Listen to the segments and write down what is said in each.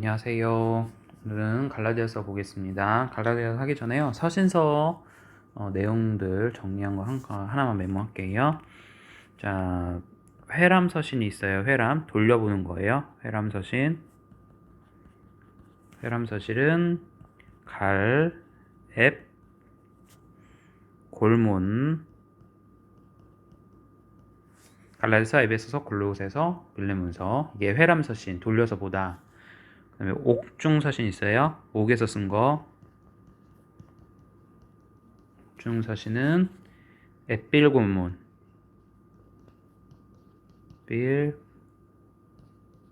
안녕하세요. 오늘은 갈라디아서 보겠습니다. 갈라디아서 하기 전에요. 서신서 내용들 정리한 거 하나만 메모할게요. 자, 회람 서신이 있어요. 회람 돌려보는 거예요. 회람 서신. 회람 서신은 갈, 앱, 골문, 갈라디아서, 에베소서, 골로새서, 빌레몬서. 이게 회람 서신 돌려서 보다. 그다음에 옥중 서신 있어요. 옥에서 쓴 거. 옥중 서신은 앳빌 골문, 빌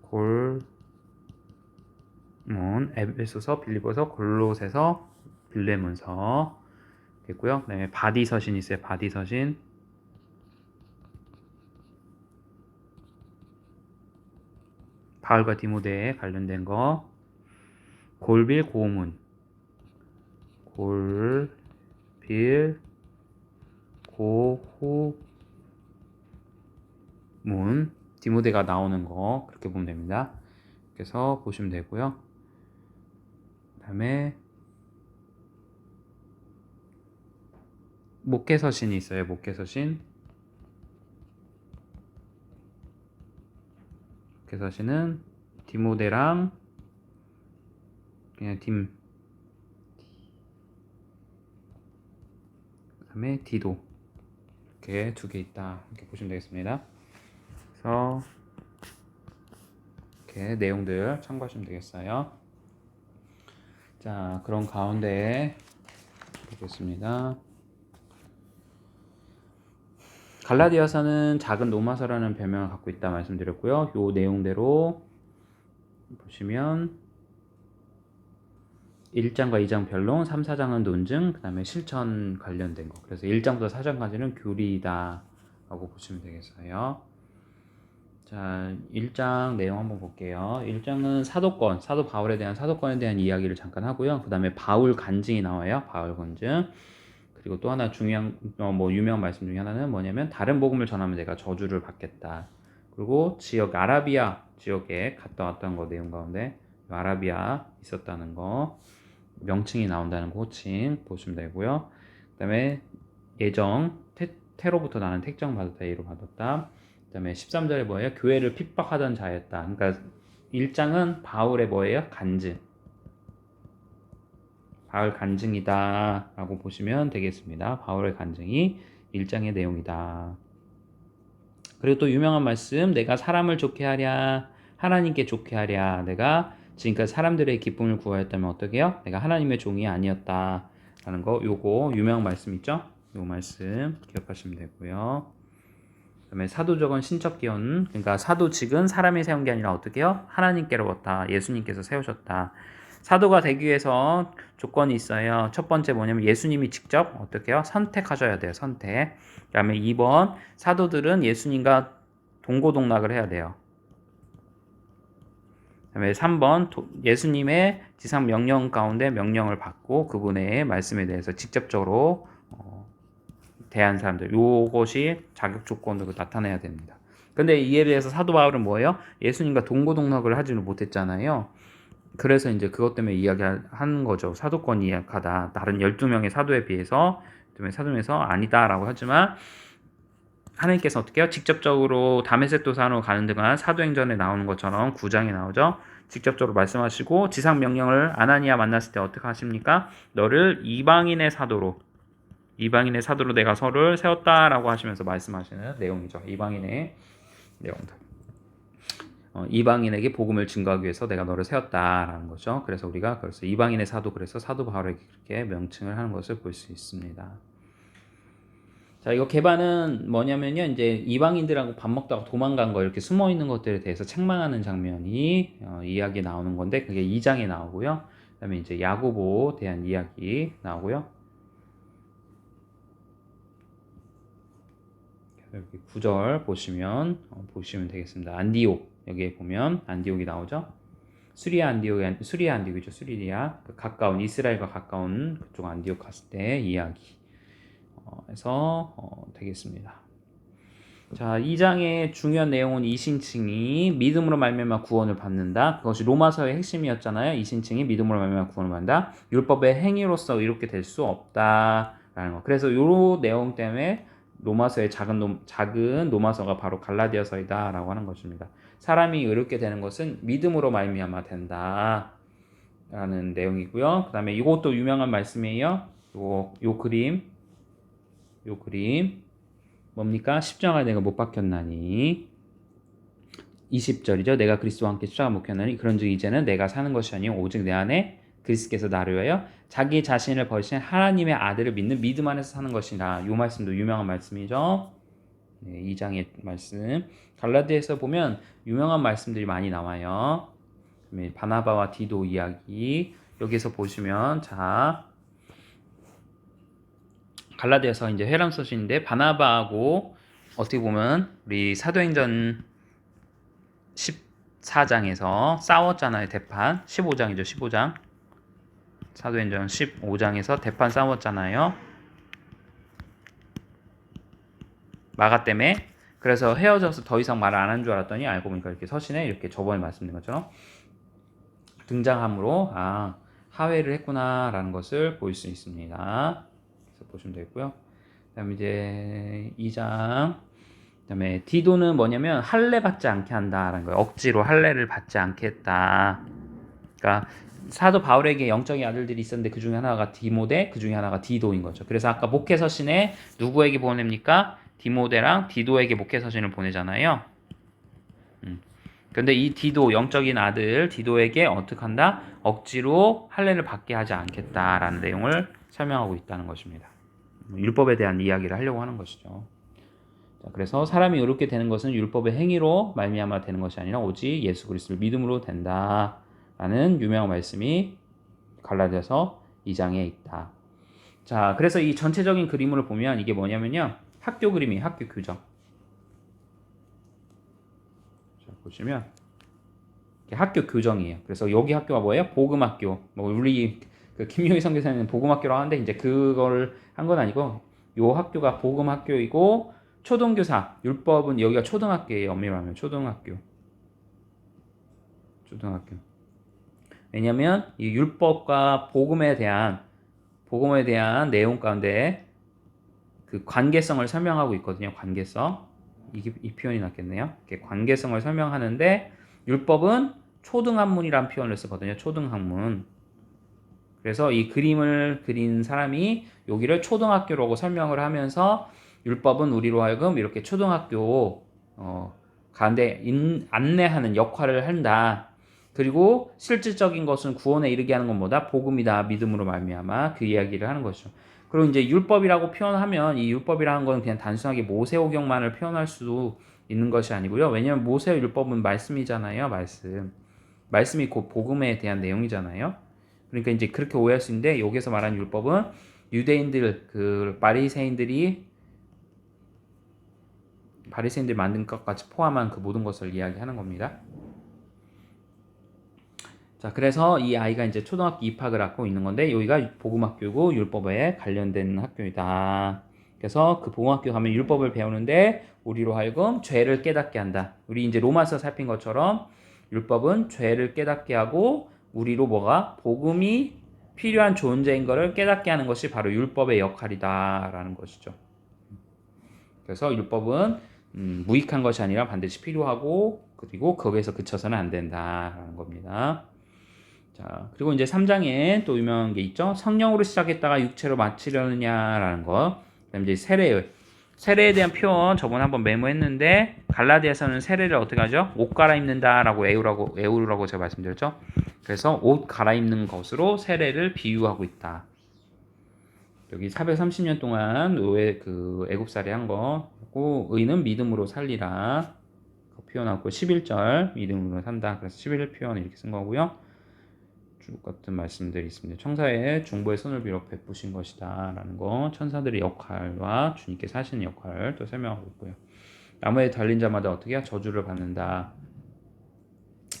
골문, 에베소서, 빌립보서, 골로새서, 빌레몬서 있고요. 그다음에 바디 서신 있어요. 바디 서신. 바울과 디모데에 관련된 거. 골빌 고문, 골빌 고후문, 디모데가 나오는 거 그렇게 보면 됩니다. 그래서 보시면 되고요. 그다음에 목회서신이 있어요. 목회서신. 목회서신은 디모데랑 그냥 그다음에 디도 이렇게 두 개 있다. 이렇게 보시면 되겠습니다. 그래서 이렇게 내용들 참고하시면 되겠어요. 자, 그런 가운데 보겠습니다. 갈라디아서는 작은 로마서라는 별명을 갖고 있다 말씀드렸고요. 요 내용대로 보시면 1장과 2장 변론, 3, 4장은 논증, 그 다음에 실천 관련된 거. 그래서 1장부터 4장까지는 교리다 라고 보시면 되겠어요. 자, 1장 내용 한번 볼게요. 1장은 사도권, 사도 바울에 대한 사도권에 대한 이야기를 잠깐 하고요. 그 다음에 바울 간증이 나와요. 바울 간증. 그리고 또 하나 중요한 유명한 말씀 중에 하나는 뭐냐면 다른 복음을 전하면 내가 저주를 받겠다. 그리고 지역 아라비아 지역에 갔다 왔던 거 내용 가운데 아라비아 있었다는 거 명칭이 나온다는 거 호칭 보시면 되고요. 그다음에 예정 태로부터 나는 택정 받았다 예로 받았다. 그다음에 13절에 뭐예요? 교회를 핍박하던 자였다. 그러니까 1장은 바울의 뭐예요? 간증. 바울 간증이다 라고 보시면 되겠습니다. 바울의 간증이 1장의 내용이다. 그리고 또 유명한 말씀, 내가 사람을 좋게 하랴, 하나님께 좋게 하랴. 내가 지금까지 사람들의 기쁨을 구하였다면 어떻게 해요? 내가 하나님의 종이 아니었다 라는 거, 요거 유명한 말씀 있죠? 요 말씀 기억하시면 되고요. 그 다음에 사도적은 신적 기원, 그러니까 사도직은 사람이 세운 게 아니라 어떻게 해요? 하나님께로부터 예수님께서 세우셨다. 사도가 되기 위해서 조건이 있어요. 첫 번째 뭐냐면 예수님이 직접 어떻게 해요? 선택하셔야 돼요. 선택. 그 다음에 2번 사도들은 예수님과 동고동락을 해야 돼요. 그 다음에 3번 예수님의 지상 명령 가운데 명령을 받고 그분의 말씀에 대해서 직접적으로 대한 사람들, 요것이 자격 조건으로 나타내야 됩니다. 근데 이에 대해서 사도 바울은 뭐예요? 예수님과 동고동락을 하지는 못했잖아요. 그래서 이제 그것 때문에 이야기하는 거죠. 사도권 이야기하다. 다른 12명의 사도에 비해서 사도에서 아니다라고 하지만 하나님께서 어떻게 해요? 직접적으로 다메섹 도산으로 가는 동안 사도행전에 나오는 것처럼 9장에 나오죠. 직접적으로 말씀하시고 지상 명령을 아나니아 만났을 때 어떻게 하십니까? 너를 이방인의 사도로 내가 서를 세웠다라고 하시면서 말씀하시는 내용이죠. 이방인의 내용들. 이방인에게 복음을 증거하기 위해서 내가 너를 세웠다라는 거죠. 그래서 우리가 그래서 이방인의 사도, 그래서 사도 바울에게 그렇게 명칭을 하는 것을 볼 수 있습니다. 자, 이거 개반은 뭐냐면요. 이제 이방인들하고 밥 먹다가 도망간 거 이렇게 숨어 있는 것들에 대해서 책망하는 장면이 이야기 나오는 건데 그게 2장에 나오고요. 그다음에 이제 야고보에 대한 이야기 나오고요. 여기 9절 보시면 되겠습니다. 안디옥 여기에 보면 안디옥이 나오죠. 수리아 안디옥이죠. 수리아 가까운 이스라엘과 가까운 그쪽 안디옥 갔을 때 이야기 해서 되겠습니다. 자, 2장의 중요한 내용은 이신층이 믿음으로 말미암아 구원을 받는다. 그것이 로마서의 핵심이었잖아요. 이신층이 믿음으로 말미암아 구원을 받는다. 율법의 행위로서 이렇게 될 수 없다라는 거. 그래서 요 내용 때문에 로마서의 작은 로마서가 바로 갈라디아서이다라고 하는 것입니다. 사람이 의롭게 되는 것은 믿음으로 말미암아 된다라는 내용이고요. 그다음에 이것도 유명한 말씀이에요. 요 그림 뭡니까? 십자가에 내가 못 박혔나니 20절이죠. 내가 그리스도와 함께 십자가 못 박혔나니 그런즉 이제는 내가 사는 것이 아니요 오직 내 안에 그리스도께서 나를 위하여 자기 자신을 버리신 하나님의 아들을 믿는 믿음 안에서 사는 것이라. 이 말씀도 유명한 말씀이죠. 네, 2장의 말씀. 갈라디아에서 보면 유명한 말씀들이 많이 나와요. 바나바와 디도 이야기 여기서 보시면 자 갈라디아서 이제 회람 소신인데 바나바하고 어떻게 보면 우리 사도행전 14장에서 싸웠잖아요. 대판 15장이죠. 15장 사도행전 15장에서 대판 싸웠잖아요. 마가 때문에. 그래서 헤어져서 더 이상 말을 안 한 줄 알았더니 알고 보니까 이렇게 서신에 이렇게 저번에 말씀드린 것처럼 등장함으로 하회를 했구나라는 것을 볼 수 있습니다. 보시면 되고요. 그다음에 이제 2장 그다음에 디도는 뭐냐면 할례 받지 않게 한다라는 거예요. 억지로 할례를 받지 않겠다. 그러니까 사도 바울에게 영적인 아들들이 있었는데 그 중에 하나가 디모데, 그 중에 하나가 디도인 거죠. 그래서 아까 목회서신에 누구에게 보냅니까? 디모데랑 디도에게 목회서신을 보내잖아요. 근데 이 디도 영적인 아들 디도에게 어떻게 한다? 억지로 할례를 받게 하지 않겠다라는 내용을 설명하고 있다는 것입니다. 율법에 대한 이야기를 하려고 하는 것이죠. 자, 그래서 사람이 의롭게 되는 것은 율법의 행위로 말미암아 되는 것이 아니라 오직 예수 그리스도를 믿음으로 된다라는 유명한 말씀이 갈라디아서 2장에 있다. 자, 그래서 이 전체적인 그림을 보면 이게 뭐냐면요. 학교 그림이 학교 규정. 자, 보시면 학교 교정이에요. 그래서 여기 학교가 뭐예요? 복음학교. 뭐 우리 김용희 선교사님은 복음학교라고 하는데 이제 그걸 한 건 아니고 요 학교가 복음학교이고 초등교사 율법은 여기가 초등학교예요. 엄밀히 말하면 초등학교. 왜냐하면 이 율법과 복음에 대한 내용 가운데 그 관계성을 설명하고 있거든요. 관계성. 이 표현이 낫겠네요. 이렇게 관계성을 설명하는데 율법은 초등학문이란 표현을 쓰거든요. 초등학문. 그래서 이 그림을 그린 사람이 여기를 초등학교라고 설명을 하면서 율법은 우리로 하여금 이렇게 초등학교 가운데 안내하는 역할을 한다. 그리고 실질적인 것은 구원에 이르게 하는 것보다 복음이다. 믿음으로 말미암아 그 이야기를 하는 것이죠. 그리고 이제 율법이라고 표현하면 이 율법이라는 건 그냥 단순하게 모세오경만을 표현할 수도 있는 것이 아니고요. 왜냐하면 모세 율법은 말씀이잖아요. 말씀이 곧 복음에 대한 내용이잖아요. 그러니까 이제 그렇게 오해할 수 있는데 여기서 말하는 율법은 유대인들 그 바리새인들이 만든 것까지 포함한 그 모든 것을 이야기하는 겁니다. 자, 그래서 이 아이가 이제 초등학교 입학을 하고 있는 건데 여기가 복음학교고 율법에 관련된 학교이다. 그래서 그 복음학교 가면 율법을 배우는데 우리로 하여금 죄를 깨닫게 한다. 우리 이제 로마서 살핀 것처럼 율법은 죄를 깨닫게 하고 우리로 복음이 필요한 존재인 것을 깨닫게 하는 것이 바로 율법의 역할이다라는 것이죠. 그래서 율법은 무익한 것이 아니라 반드시 필요하고 그리고 거기에서 그쳐서는 안 된다라는 겁니다. 자, 그리고 이제 3장에 또 유명한 게 있죠. 성령으로 시작했다가 육체로 마치려느냐라는 거. 그다음에 이제 세례에 대한 표현 저번에 한번 메모했는데 갈라디아서는 세례를 어떻게 하죠? 옷 갈아입는다라고 에우라고 제가 말씀드렸죠. 그래서 옷 갈아입는 것으로 세례를 비유하고 있다. 여기 430년 동안 애굽살이 한 거, 의는 믿음으로 살리라 표현하고 11절 믿음으로 산다. 그래서 11절 표현을 이렇게 쓴 거고요. 쭉 같은 말씀들이 있습니다. 천사의 중보의 손을 빌어 베푸신 것이다 라는 거, 천사들의 역할과 주님께서 하시는 역할을 또 설명하고 있고요. 나무에 달린 자마다 어떻게 해야 저주를 받는다.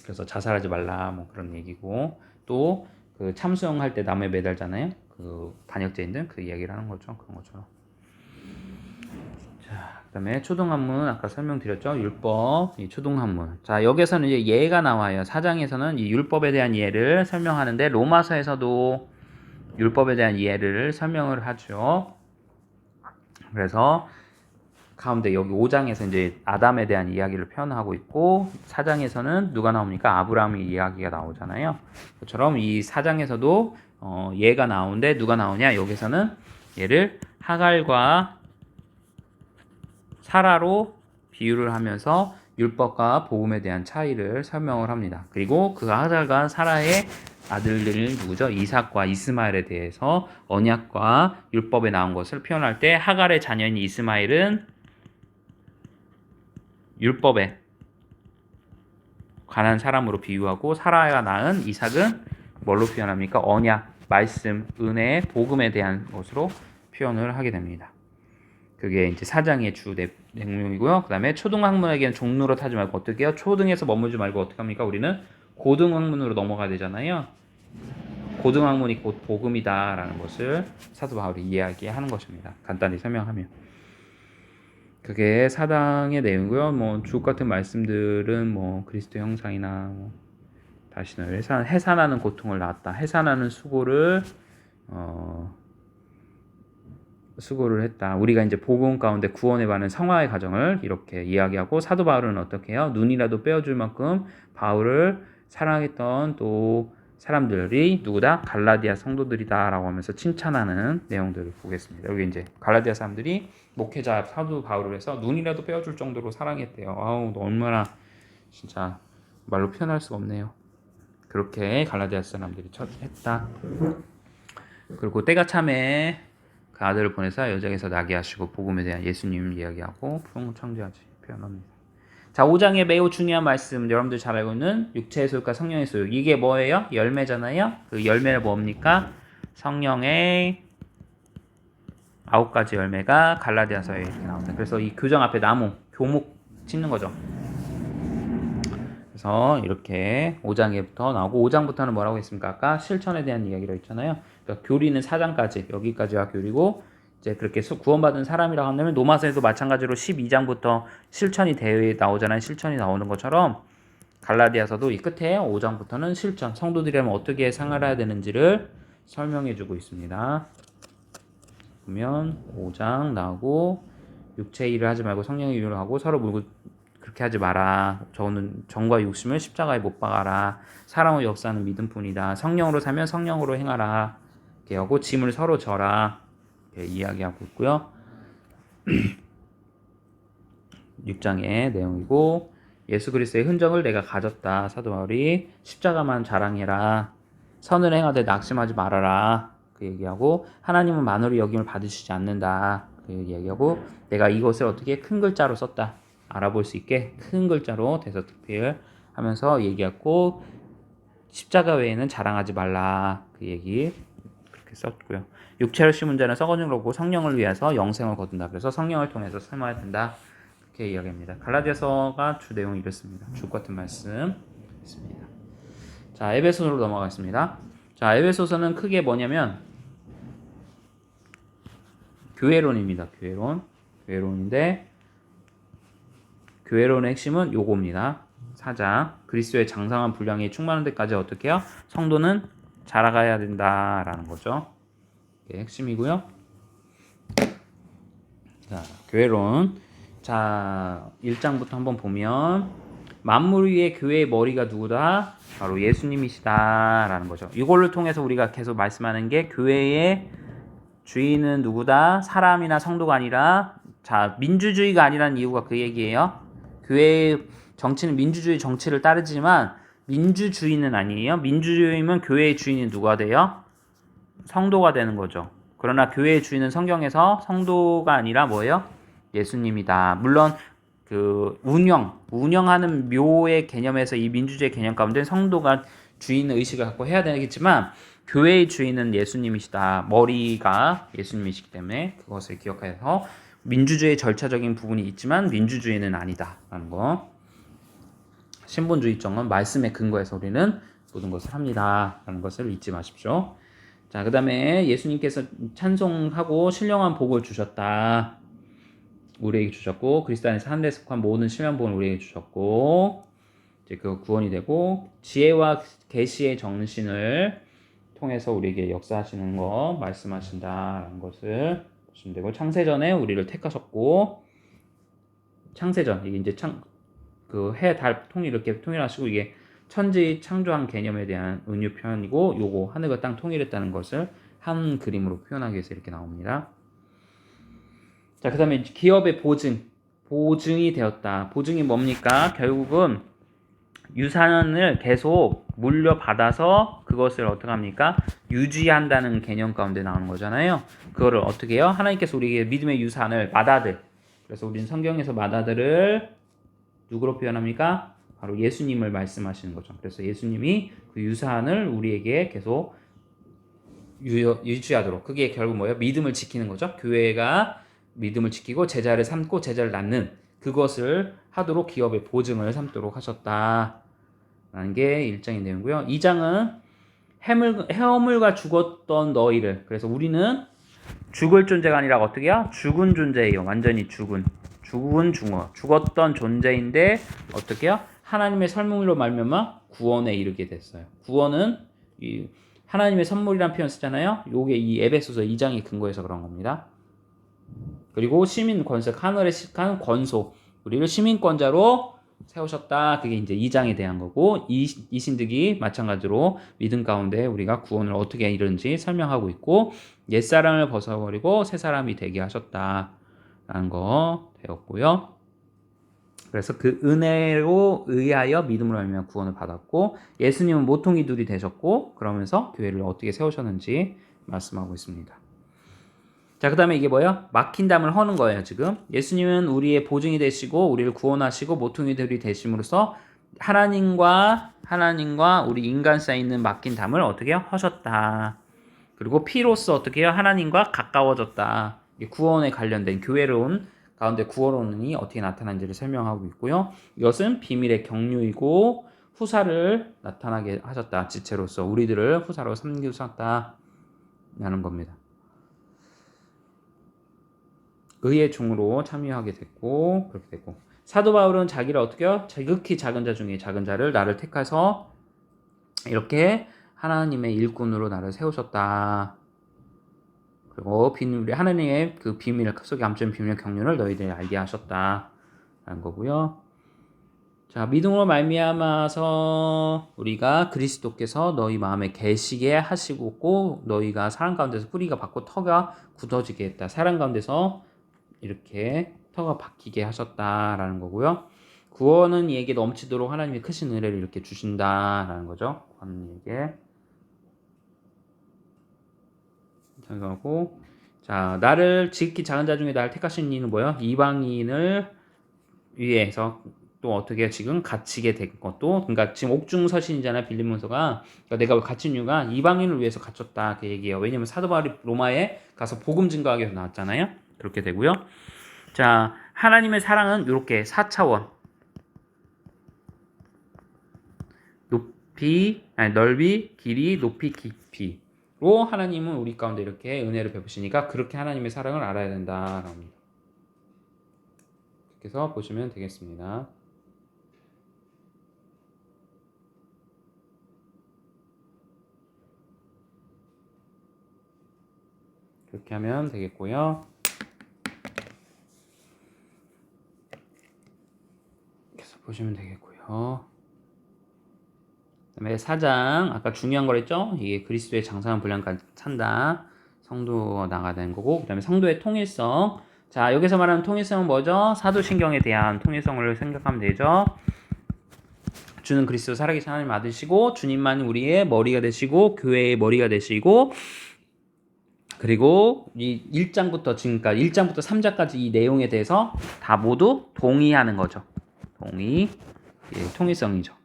그래서 자살하지 말라 뭐 그런 얘기고, 또 그 참수형 때 나무에 매달잖아요. 그 반역죄인들 그 이야기를 하는 거죠. 그런 것처럼. 자, 그다음에 초등학문 아까 설명드렸죠. 율법, 이 초등학문. 자, 여기서는 이제 예가 나와요. 4장에서는 이 율법에 대한 예를 설명하는데 로마서에서도 율법에 대한 예를 설명을 하죠. 그래서 가운데 여기 5장에서 이제 아담에 대한 이야기를 표현하고 있고 4장에서는 누가 나옵니까? 아브라함의 이야기가 나오잖아요. 그처럼 이 4장에서도 예가 나오는데 누가 나오냐? 여기서는 얘를 하갈과 사라로 비유를 하면서 율법과 복음에 대한 차이를 설명을 합니다. 그리고 그 하갈과 사라의 아들들 누구죠? 이삭과 이스마엘에 대해서 언약과 율법에 나온 것을 표현할 때 하갈의 자녀인 이스마엘은 율법에 관한 사람으로 비유하고 사라가 낳은 이삭은 뭘로 표현합니까? 언약, 말씀, 은혜, 복음에 대한 것으로 표현을 하게 됩니다. 그게 이제 4장의 주 내용이고요. 그 다음에 초등학문에게는 종로로 타지 말고 어떻게 해요? 초등에서 머물지 말고 어떻게 합니까? 우리는 고등학문으로 넘어가야 되잖아요. 고등학문이 곧 복음이다라는 것을 사도 바울이 이야기하는 것입니다. 간단히 설명하면. 그게 4장의 내용이고요. 뭐 주옥 같은 말씀들은 뭐 그리스도 형상이나 뭐 다시는 해산하는 고통을 낳았다. 해산하는 수고를 했다. 우리가 이제 복음 가운데 구원에 관한 성화의 과정을 이렇게 이야기하고 사도 바울은 어떻게 해요? 눈이라도 빼어줄 만큼 바울을 사랑했던 또 사람들이 누구다? 갈라디아 성도들이다라고 하면서 칭찬하는 내용들을 보겠습니다. 여기 이제 갈라디아 사람들이 목회자 사도 바울을 해서 눈이라도 빼어줄 정도로 사랑했대요. 아우, 얼마나 진짜 말로 표현할 수가 없네요. 그렇게 갈라디아 사람들이 했다. 그리고 때가 참에 그 아들을 보내서 여정에서 나게 하시고 복음에 대한 예수님 이야기하고 창조하지 표현합니다. 자, 5장에 매우 중요한 말씀 여러분들 잘 알고 있는 육체의 소유과 성령의 소유. 이게 뭐예요? 열매잖아요. 그 열매는 뭡니까? 성령의 9가지 열매가 갈라디아서에 이렇게 나옵니다. 그래서 이 교정 앞에 나무, 교목 짓는 거죠. 그래서 이렇게 5장에부터 나오고 5장부터는 뭐라고 했습니까? 아까 실천에 대한 이야기로 했잖아요. 그러니까 교리는 4장까지 여기까지가 교리고 이제 그렇게 구원받은 사람이라고 한다면 로마서에도 마찬가지로 12장부터 실천이 대회 나오잖아요. 실천이 나오는 것처럼 갈라디아서도 이 끝에 5장부터는 실천, 성도들이라면 어떻게 생활해야 되는지를 설명해주고 있습니다. 보면 5장 나오고 육체 일을 하지 말고 성령의 일을 하고 서로 물고 그렇게 하지 마라. 저는 정과 욕심을 십자가에 못 박아라. 사랑의 역사는 믿음뿐이다. 성령으로 살면 성령으로 행하라. 이렇게 하고 짐을 서로 져라. 이렇게 이야기하고 있고요. 6장의 내용이고 예수 그리스도의 흔적을 내가 가졌다. 사도 바울이 십자가만 자랑해라. 선을 행하되 낙심하지 말아라. 그 얘기하고 하나님은 만으로 여김을 받으시지 않는다. 그 얘기하고 내가 이것을 어떻게 큰 글자로 썼다. 알아볼 수 있게 큰 글자로 대서특필 하면서 얘기했고 십자가 외에는 자랑하지 말라. 그 얘기 그렇게 썼고요. 육체를 심은 자는 썩어진 거고 성령을 위해서 영생을 거둔다. 그래서 성령을 통해서 삶아야 된다. 그렇게 이야기합니다. 갈라디아서가 주 내용이 이렇습니다. 주옥 같은 말씀 있습니다. 자, 에베소서로 넘어가겠습니다. 자, 에베소서는 크게 뭐냐면 교회론입니다. 교회론인데 교회론의 핵심은 요겁니다. 4장 그리스도의 장성한 분량이 충만한 데까지 어떻게 해요? 성도는 자라가야 된다라는 거죠. 이게 핵심이고요. 자, 교회론. 자, 1장부터 한번 보면 만물 위에 교회의 머리가 누구다? 바로 예수님이시다라는 거죠. 이걸로 통해서 우리가 계속 말씀하는 게 교회의 주인은 누구다? 사람이나 성도가 아니라 자, 민주주의가 아니라는 이유가 그 얘기예요. 교회의 정치는 민주주의 정치를 따르지만 민주주의는 아니에요. 민주주의면 교회의 주인이 누가 돼요? 성도가 되는 거죠. 그러나 교회의 주인은 성경에서 성도가 아니라 뭐예요? 예수님이다. 물론 그 운영하는 묘의 개념에서 이 민주주의 개념 가운데 성도가 주인 의식을 갖고 해야 되겠지만 교회의 주인은 예수님이시다. 머리가 예수님이시기 때문에 그것을 기억해서 민주주의 절차적인 부분이 있지만 민주주의는 아니다라는 거. 신본주의적은 말씀에 근거해서 우리는 모든 것을 합니다라는 것을 잊지 마십시오. 자, 그 다음에 예수님께서 찬송하고 신령한 복을 주셨다. 우리에게 주셨고 그리스도 안에서 하늘에 속한 모든 신령복을 우리에게 주셨고 이제 그 구원이 되고 지혜와 계시의 정신을 통해서 우리에게 역사하시는 거 말씀하신다라는 것을 보시면 되고 창세전에 우리를 택하셨고 창세전 이게 이제 그 해, 달 이렇게 통일하시고 이게 천지 창조한 개념에 대한 은유 표현이고 요거 하늘과 땅 통일했다는 것을 한 그림으로 표현하기 위해서 이렇게 나옵니다. 자, 그 다음에 기업의 보증이 되었다. 보증이 뭡니까? 결국은 유산을 계속 물려받아서 그것을 어떻게 합니까? 유지한다는 개념 가운데 나오는 거잖아요. 그거를 어떻게 해요? 하나님께서 우리에게 믿음의 유산을 맏아들, 그래서 우리는 성경에서 맏아들을 누구로 표현합니까? 바로 예수님을 말씀하시는 거죠. 그래서 예수님이 그 유산을 우리에게 계속 유지하도록, 그게 결국 뭐예요? 믿음을 지키는 거죠. 교회가 믿음을 지키고 제자를 삼고 제자를 낳는 그것을 하도록 기업의 보증을 삼도록 하셨다라는 게 1장의 내용이고요. 2장은 해어물과 죽었던 너희를, 그래서 우리는 죽을 존재가 아니라 어떻게 해요? 죽은 존재예요. 완전히 죽었던 존재인데 어떻게 해요? 하나님의 선물로 말미암아 구원에 이르게 됐어요. 구원은 하나님의 선물이라는 표현 쓰잖아요. 요게 이 에베소서 2장이 근거해서 그런 겁니다. 그리고 시민 권세, 하늘에 식한 권소, 우리를 시민권자로 세우셨다. 그게 이제 2장에 대한 거고, 이 신득이 마찬가지로 믿음 가운데 우리가 구원을 어떻게 이루는지 설명하고 있고, 옛사람을 벗어버리고 새 사람이 되게 하셨다라는 거 되었고요. 그래서 그 은혜로 의하여 믿음으로 말미암아 구원을 받았고, 예수님은 모퉁이 둘이 되셨고, 그러면서 교회를 어떻게 세우셨는지 말씀하고 있습니다. 자, 그 다음에 이게 뭐예요? 막힌 담을 허는 거예요, 지금. 예수님은 우리의 보증이 되시고, 우리를 구원하시고, 모퉁이들이 되심으로써 하나님과 우리 인간 사이에 있는 막힌 담을 어떻게 해요? 허셨다. 그리고 피로써 어떻게 해요? 하나님과 가까워졌다. 구원에 관련된 교회론 가운데 구원론이 어떻게 나타난지를 설명하고 있고요. 이것은 비밀의 경륜이고, 후사를 나타나게 하셨다. 지체로서 우리들을 후사로 삼기셨다. 라는 겁니다. 의의 종으로 참여하게 됐고 그렇게 됐고 사도 바울은 자기를 어떻게 해요? 지극히 작은 자 중에 작은 자를 나를 택해서 이렇게 하나님의 일꾼으로 나를 세우셨다. 그리고 하나님의 그 비밀 속에 감춘 비밀 경륜을 너희들이 알게 하셨다라는 거고요. 자, 믿음으로 말미암아서 우리가 그리스도께서 너희 마음에 계시게 하시고 너희가 사랑 가운데서 뿌리가 박고 터가 굳어지게 했다. 사랑 가운데서 이렇게 터가 박히게 하셨다라는 거고요. 구원은 이에게 넘치도록 하나님이 크신 은혜를 이렇게 주신다라는 거죠. 구원에게. 하고 자, 나를 지극히 작은 자 중에 나를 택하신 이는 뭐예요? 이방인을 위해서 또 어떻게 지금 갇히게 된 것도, 그러니까 지금 옥중서신이잖아요, 빌립보서가. 그러니까 내가 갇힌 이유가 이방인을 위해서 갇혔다 그 얘기예요. 왜냐면 사도 바울이 로마에 가서 복음 증거하기 위해서 나왔잖아요. 그렇게 되고요. 자, 하나님의 사랑은 이렇게 4차원. 넓이, 길이, 높이, 깊이로 하나님은 우리 가운데 이렇게 은혜를 베푸시니까 그렇게 하나님의 사랑을 알아야 된다라고 합니다. 그래서 보시면 되겠습니다. 그렇게 하면 되겠고요. 그래서 보시면 되겠고요. 그다음에 4장 아까 중요한 거랬죠? 이게 그리스도의 장성한 분량까지 찬다. 성도가 나가야 되는 거고, 그다음에 성도의 통일성. 자, 여기서 말하는 통일성은 뭐죠? 사도신경에 대한 통일성을 생각하면 되죠. 주는 그리스도 살아계신 하나님 아들이시고 주님만 우리의 머리가 되시고 교회의 머리가 되시고, 그리고 이 1장부터 지금까지 1장부터 3장까지 이 내용에 대해서 다 모두 동의하는 거죠. 통일성이죠.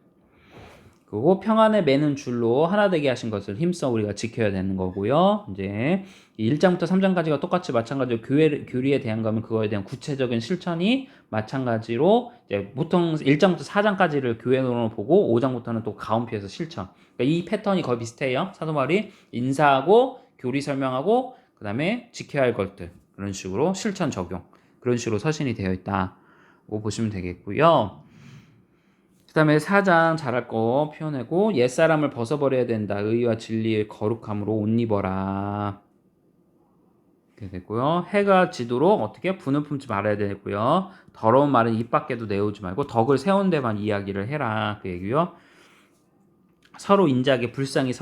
그리고 평안에 매는 줄로 하나 되게 하신 것을 힘써 우리가 지켜야 되는 거고요. 이제 1장부터 3장까지가 똑같이 마찬가지로 교리에 대한 거면 그거에 대한 구체적인 실천이 마찬가지로 이제 보통 1장부터 4장까지를 교회론으로 보고 5장부터는 또 가온피에서 실천. 그러니까 이 패턴이 거의 비슷해요. 사도 바울이 인사하고 교리 설명하고 그다음에 지켜야 할 것들 그런 식으로 실천 적용. 그런 식으로 서신이 되어 있다고 보시면 되겠고요. 그 다음에 4장 잘할 거 표현하고 옛사람을 벗어버려야 된다. 의와 진리의 거룩함으로 옷 입어라. 이렇게 되고요. 해가 지도록 어떻게 분을 품지 말아야 되고요. 더러운 말은 입 밖에도 내오지 말고 덕을 세운 데만 이야기를 해라. 그 얘기요. 서로 인자하게 불쌍히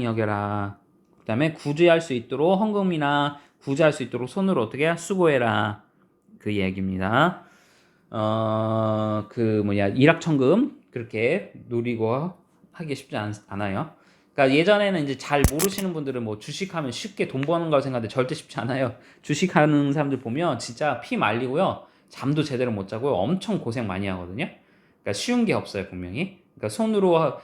여겨라. 그 다음에 구제할 수 있도록 헌금이나 구제할 수 있도록 손으로 어떻게 수고해라. 그 얘기입니다. 일확천금 그렇게 누리고 하기 쉽지 않아요. 그러니까 예전에는 이제 잘 모르시는 분들은 뭐 주식하면 쉽게 돈 버는 걸 생각하는데 절대 쉽지 않아요. 주식하는 사람들 보면 진짜 피 말리고요. 잠도 제대로 못 자고요. 엄청 고생 많이 하거든요. 그러니까 쉬운 게 없어요, 분명히. 그러니까 손으로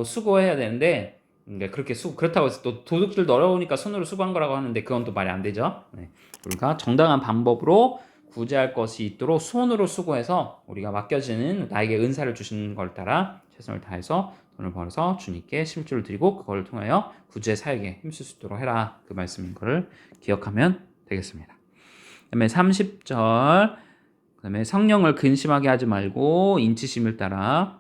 수고해야 되는데 그러니까 그렇다고 해서 또 도둑들도 어려우니까 손으로 수고한 거라고 하는데 그건 또 말이 안 되죠. 네. 그러니까 정당한 방법으로 구제할 것이 있도록 손으로 수고해서 우리가 맡겨지는 나에게 은사를 주시는 걸 따라 최선을 다해서 돈을 벌어서 주님께 심주를 드리고 그걸 통하여 구제 사역에 힘쓸 수 있도록 해라. 그 말씀인 것을 기억하면 되겠습니다. 그 다음에 30절 그 다음에 성령을 근심하게 하지 말고 인치심을 따라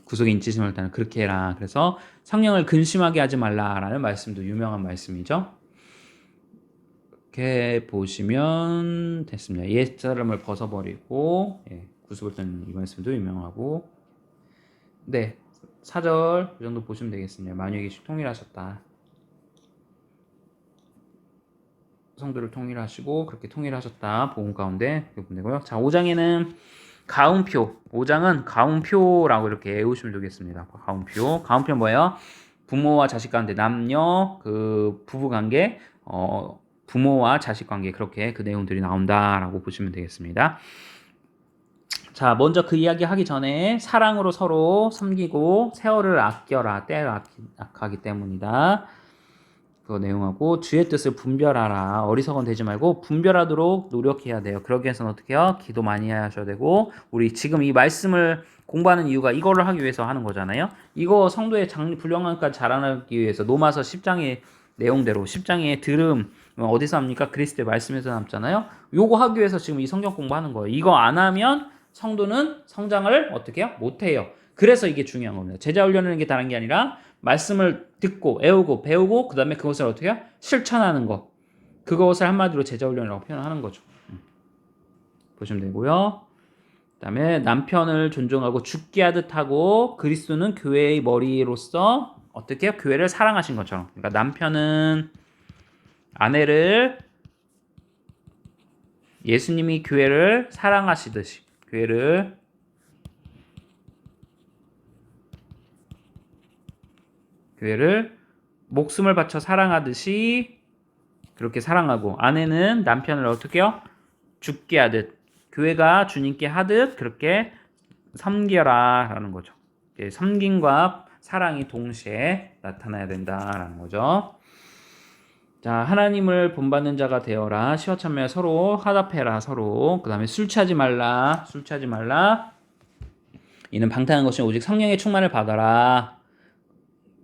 구속의 인치심을 따라 그렇게 해라. 그래서 성령을 근심하게 하지 말라라는 말씀도 유명한 말씀이죠. 이렇게 보시면 됐습니다. 옛사람을 벗어버리고 구속을 따는 이 말씀도 유명하고 네 4절 이 정도 보시면 되겠습니다. 만유의 계시 통일하셨다. 성도를 통일하시고 그렇게 통일하셨다. 복음 가운데 보면 되고요. 자 5장에는 가운표 5장은 가운표라고 이렇게 외우시면 되겠습니다. 가운표는 뭐예요? 부모와 자식 가운데 남녀 그 부부 관계 부모와 자식 관계 그렇게 그 내용들이 나온다라고 보시면 되겠습니다. 자, 먼저 그 이야기 하기 전에 사랑으로 서로 섬기고 세월을 아껴라. 때를 아끼기 때문이다. 그 내용하고 주의 뜻을 분별하라. 어리석은 되지 말고 분별하도록 노력해야 돼요. 그러기 위해서는 어떻게 해요? 기도 많이 하셔야 되고 우리 지금 이 말씀을 공부하는 이유가 이거를 하기 위해서 하는 거잖아요. 이거 성도의 불량함까지 자라나기 위해서 로마서 10장의 내용대로 10장의 들음 어디서 합니까? 그리스도의 말씀에서 남잖아요. 요거 하기 위해서 지금 이 성경 공부하는 거예요. 이거 안 하면 성도는 성장을 어떻게 해요? 못 해요. 그래서 이게 중요한 겁니다. 제자 훈련하는 게 다른 게 아니라 말씀을 듣고 외우고 배우고 그 다음에 그것을 어떻게 해요? 실천하는 것. 그것을 한마디로 제자 훈련이라고 표현하는 거죠. 보시면 되고요. 그 다음에 남편을 존중하고 죽게 하듯 하고 그리스도는 교회의 머리로서 어떻게 해요? 교회를 사랑하신 것처럼. 그러니까 남편은 아내를 예수님이 교회를 사랑하시듯이 교회를 목숨을 바쳐 사랑하듯이 그렇게 사랑하고 아내는 남편을 어떻게 해요? 죽게 하듯 교회가 주님께 하듯 그렇게 섬겨라 라는 거죠. 섬김과 사랑이 동시에 나타나야 된다라는 거죠. 자, 하나님을 본받는 자가 되어라. 시와 참여에 서로 화답해라. 서로. 그 다음에 술 취하지 말라. 이는 방탕한 것이 오직 성령의 충만을 받아라.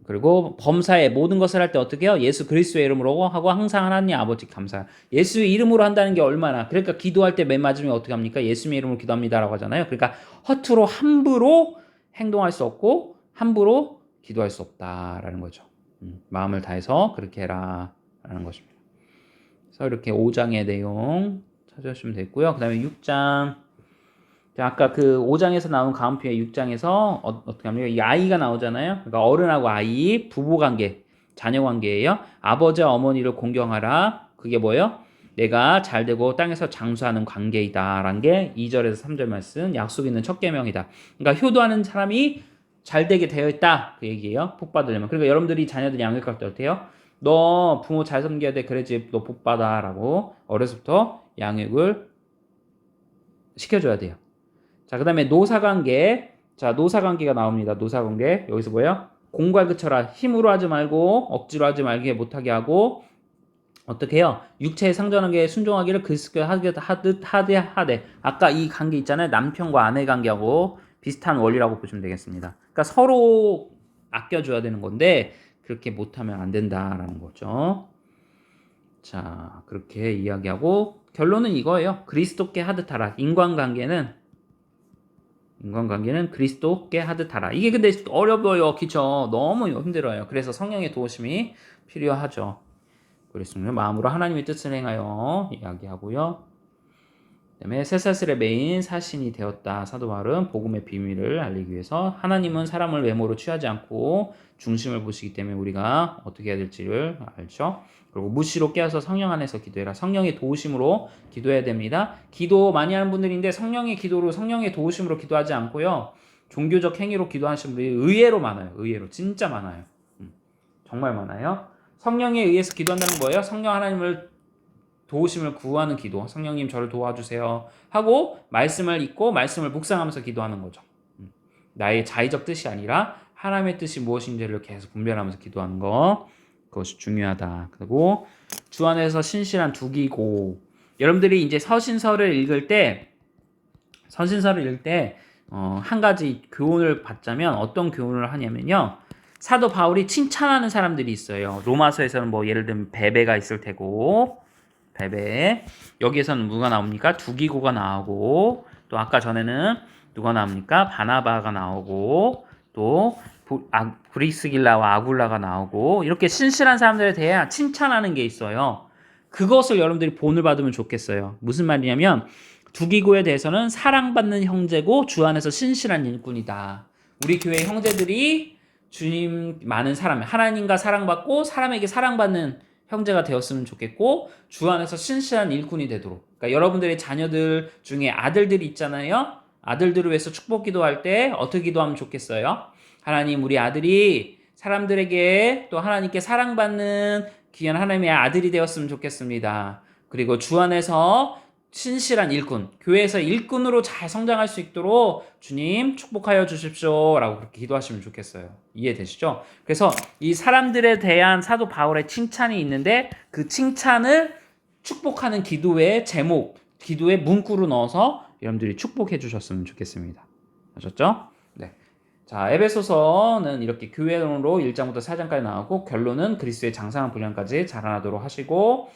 그리고 범사에 모든 것을 할 때 어떻게 해요? 예수 그리스도의 이름으로 하고 항상 하나님 아버지 감사. 예수의 이름으로 한다는 게 얼마나. 그러니까 기도할 때 맨 마지막에 어떻게 합니까? 예수님의 이름으로 기도합니다라고 하잖아요. 그러니까 허투루 함부로 행동할 수 없고 함부로 기도할 수 없다라는 거죠. 마음을 다해서 그렇게 해라 라는 것입니다. 그래서 이렇게 5장의 내용 찾아주시면 되고요. 그 다음에 6장. 자, 아까 그 5장에서 나온 가운표의 6장에서 어떻게 합니까? 이 아이가 나오잖아요. 그러니까 어른하고 아이, 부부관계, 자녀관계예요. 아버지와 어머니를 공경하라. 그게 뭐예요? 내가 잘되고 땅에서 장수하는 관계이다 라는 게 2절에서 3절 말씀 약속 있는 첫 계명이다. 그러니까 효도하는 사람이 잘되게 되어 있다 그 얘기예요. 복 받으려면. 그러니까 여러분들이 자녀들 양육할 때 어때요? 너 부모 잘 섬겨야 돼. 그래야지 너 복 받아 라고 어려서부터 양육을 시켜줘야 돼요. 자, 그 다음에 노사관계. 자, 노사관계가 나옵니다. 노사관계. 여기서 뭐예요? 공과 그쳐라. 힘으로 하지 말고 억지로 하지 말게 못하게 하고 어떻게 해요? 육체의 상전하게 순종하기를 그리스도께 하되 아까 이 관계 있잖아요. 남편과 아내 관계하고 비슷한 원리라고 보시면 되겠습니다. 그러니까 서로 아껴줘야 되는 건데 그렇게 못하면 안 된다라는 거죠. 자, 그렇게 이야기하고 결론은 이거예요. 그리스도께 하듯 하라. 인간관계는 그리스도께 하듯 하라. 이게 근데 어려워요. 그쵸? 너무 힘들어요. 그래서 성령의 도우심이 필요하죠. 그리스도는 마음으로 하나님의 뜻을 행하여 이야기하고요. 그다음에 쇠사슬의 메인 사신이 되었다. 사도 바울은 복음의 비밀을 알리기 위해서 하나님은 사람을 외모로 취하지 않고 중심을 보시기 때문에 우리가 어떻게 해야 될지를 알죠. 그리고 무시로 깨어서 성령 안에서 기도해라. 성령의 도우심으로 기도해야 됩니다. 기도 많이 하는 분들인데 성령의 기도로 성령의 도우심으로 기도하지 않고요. 종교적 행위로 기도하시는 분들이 의외로 많아요. 의외로 진짜 많아요. 정말 많아요. 성령에 의해서 기도한다는 거예요. 성령 하나님을 도우심을 구하는 기도. 성령님 저를 도와주세요 하고 말씀을 읽고 말씀을 묵상하면서 기도하는 거죠. 나의 자의적 뜻이 아니라 하나님의 뜻이 무엇인지를 계속 분별하면서 기도하는 거. 그것이 중요하다. 그리고 주 안에서 신실한 두기고. 여러분들이 이제 서신서를 읽을 때 한 가지 교훈을 받자면 어떤 교훈을 하냐면요. 사도 바울이 칭찬하는 사람들이 있어요. 로마서에서는 뭐 예를 들면 베베가 있을 테고 베베. 여기에서는 누가 나옵니까? 두기고가 나오고 또 아까 전에는 누가 나옵니까? 바나바가 나오고 또 브리스길라와 아굴라가 나오고 이렇게 신실한 사람들에 대해 칭찬하는 게 있어요. 그것을 여러분들이 본을 받으면 좋겠어요. 무슨 말이냐면 두기고에 대해서는 사랑받는 형제고 주 안에서 신실한 일꾼이다. 우리 교회 형제들이 주님 많은 사람, 하나님과 사랑받고 사람에게 사랑받는 형제가 되었으면 좋겠고 주 안에서 신실한 일꾼이 되도록. 그러니까 여러분들의 자녀들 중에 아들들이 있잖아요. 아들들을 위해서 축복 기도할 때 어떻게 기도하면 좋겠어요? 하나님, 우리 아들이 사람들에게 또 하나님께 사랑받는 귀한 하나님의 아들이 되었으면 좋겠습니다. 그리고 주 안에서 신실한 일꾼, 교회에서 일꾼으로 잘 성장할 수 있도록 주님 축복하여 주십시오 라고 그렇게 기도하시면 좋겠어요. 이해되시죠? 그래서 이 사람들에 대한 사도 바울의 칭찬이 있는데 그 칭찬을 축복하는 기도의 제목, 기도의 문구로 넣어서 여러분들이 축복해 주셨으면 좋겠습니다. 아셨죠? 네. 자, 에베소서는 이렇게 교회론으로 1장부터 4장까지 나오고 결론은 그리스도의 장성한 분량까지 자라나도록 하시고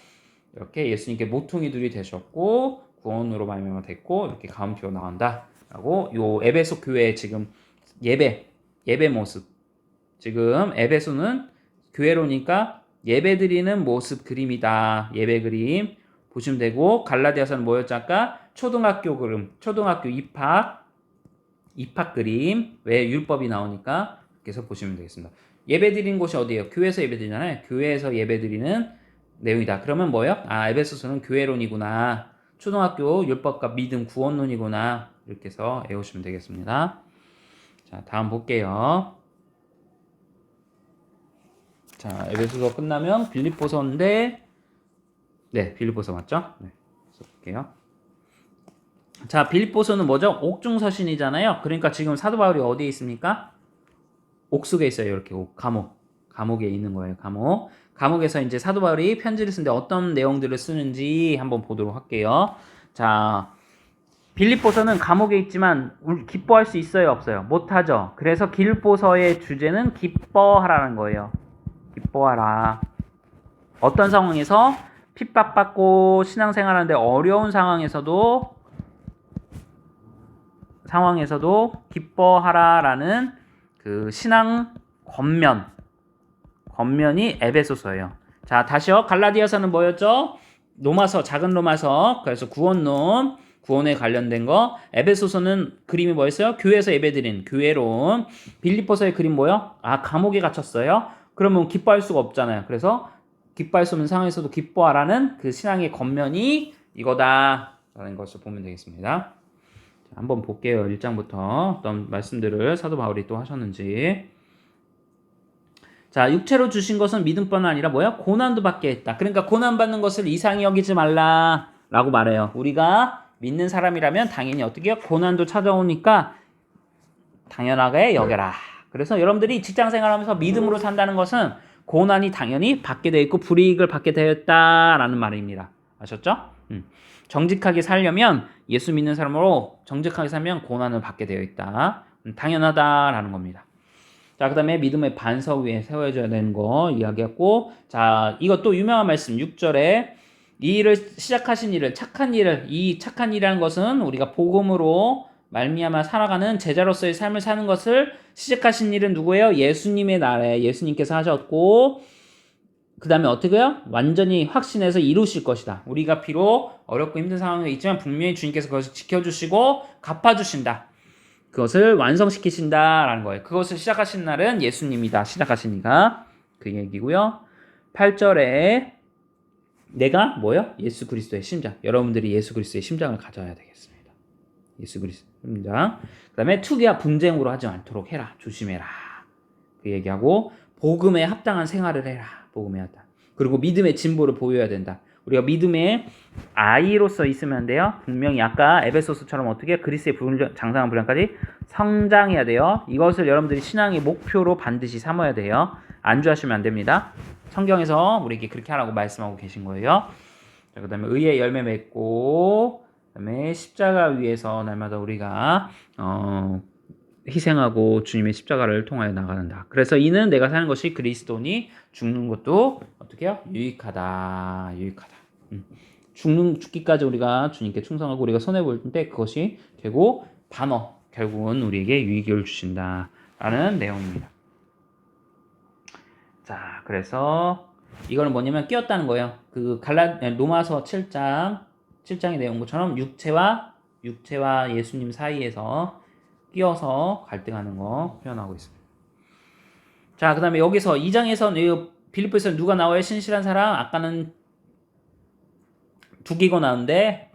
이렇게 예수님께 모퉁이들이 되셨고 구원으로 말미암아 됐고 이렇게 가음표가 나온다라고 요 에베소 교회의 지금 예배 모습. 지금 에베소는 교회로니까 예배드리는 모습 그림이다. 예배 그림 보시면 되고 갈라디아서는 뭐였죠? 아까 초등학교 그림, 초등학교 입학 그림. 왜 율법이 나오니까 그래서 보시면 되겠습니다. 예배드리는 곳이 어디예요? 교회에서 예배드리잖아요. 교회에서 예배드리는 내용이다. 그러면 뭐예요? 아, 에베소서는 교회론이구나. 초등학교 율법과 믿음 구원론이구나. 이렇게 해서 외우시면 되겠습니다. 자, 다음 볼게요. 자, 에베소서 끝나면 빌립보서인데 네, 빌립보서 맞죠? 네, 볼게요. 자, 빌립보서는 뭐죠? 옥중서신이잖아요. 그러니까 지금 사도 바울이 어디에 있습니까? 옥속에 있어요. 이렇게 감옥에 있는 거예요. 감옥에서 이제 사도 바울이 편지를 쓰는데 어떤 내용들을 쓰는지 한번 보도록 할게요. 자, 빌립보서는 감옥에 있지만 기뻐할 수 있어요, 없어요? 못하죠. 그래서 빌립보서의 주제는 기뻐하라는 거예요. 기뻐하라. 어떤 상황에서 핍박받고 신앙생활하는데 어려운 상황에서도 기뻐하라라는 그 신앙 겉면이 에베소서예요. 자, 다시요. 갈라디아서는 뭐였죠? 로마서, 작은 로마서. 그래서 구원에 관련된 거. 에베소서는 그림이 뭐였어요? 교회에서 예배드린 교회론. 빌립보서의 그림 뭐요? 아, 감옥에 갇혔어요. 그러면 기뻐할 수가 없잖아요. 그래서 기뻐할 수 없는 상황에서도 기뻐하라는 그 신앙의 겉면이 이거다라는 것을 보면 되겠습니다. 자, 한번 볼게요. 1장부터 어떤 말씀들을 사도 바울이 또 하셨는지. 자, 육체로 주신 것은 믿음뿐 아니라 뭐야? 고난도 받게 했다. 그러니까 고난받는 것을 이상히 여기지 말라라고 말해요. 우리가 믿는 사람이라면 당연히 어떻게 해요? 고난도 찾아오니까 당연하게 여겨라. 그래서 여러분들이 직장생활하면서 믿음으로 산다는 것은 고난이 당연히 받게 되어 있고 불이익을 받게 되었다라는 말입니다. 아셨죠? 정직하게 살려면 예수 믿는 사람으로 정직하게 살면 고난을 받게 되어 있다. 당연하다라는 겁니다. 자, 그 다음에 믿음의 반석 위에 세워져야 되는 거 이야기했고, 자, 이것도 유명한 말씀 6절에 이 일을 시작하신 일을 착한 일을 이 착한 일이라는 것은 우리가 복음으로 말미암아 살아가는 제자로서의 삶을 사는 것을 시작하신 일은 누구예요? 예수님의 날에 예수님께서 하셨고 그 다음에 어떻게요? 완전히 확신해서 이루실 것이다. 우리가 비록 어렵고 힘든 상황에 있지만 분명히 주님께서 그것을 지켜주시고 갚아주신다. 그것을 완성시키신다라는 거예요. 그것을 시작하신 날은 예수님이다. 시작하시니까 그 얘기고요. 8절에 내가 뭐요? 예수 그리스도의 심장. 여러분들이 예수 그리스도의 심장을 가져야 되겠습니다. 예수 그리스도의 심장. 그 다음에 투기와 분쟁으로 하지 않도록 해라. 조심해라. 그 얘기하고 복음에 합당한 생활을 해라. 복음에 합당. 그리고 믿음의 진보를 보여야 된다. 우리가 믿음의 아이로서 있으면 안 돼요. 분명히 아까 에베소서처럼 어떻게 그리스의 장성한 분량까지 성장해야 돼요. 이것을 여러분들이 신앙의 목표로 반드시 삼아야 돼요. 안주하시면 안 됩니다. 성경에서 우리에게 그렇게 하라고 말씀하고 계신 거예요. 자, 그 다음에 의의 열매 맺고 그 다음에 십자가 위에서 날마다 우리가 희생하고 주님의 십자가를 통하여 나가는다. 그래서 이는 내가 사는 것이 그리스도니 죽는 것도 어떻게 해요? 유익하다. 죽기까지 우리가 주님께 충성하고 우리가 손해볼 때 그것이 되고 결국은 우리에게 유익을 주신다라는 내용입니다. 자, 그래서 이거는 뭐냐면 끼었다는 거예요. 그 로마서 7장에 내온 것처럼 육체와 예수님 사이에서 끼어서 갈등하는 거 표현하고 있습니다. 자, 그 다음에 여기서 2장에서 빌립보에서 누가 나와요? 신실한 사람. 아까는 두기고 나오는데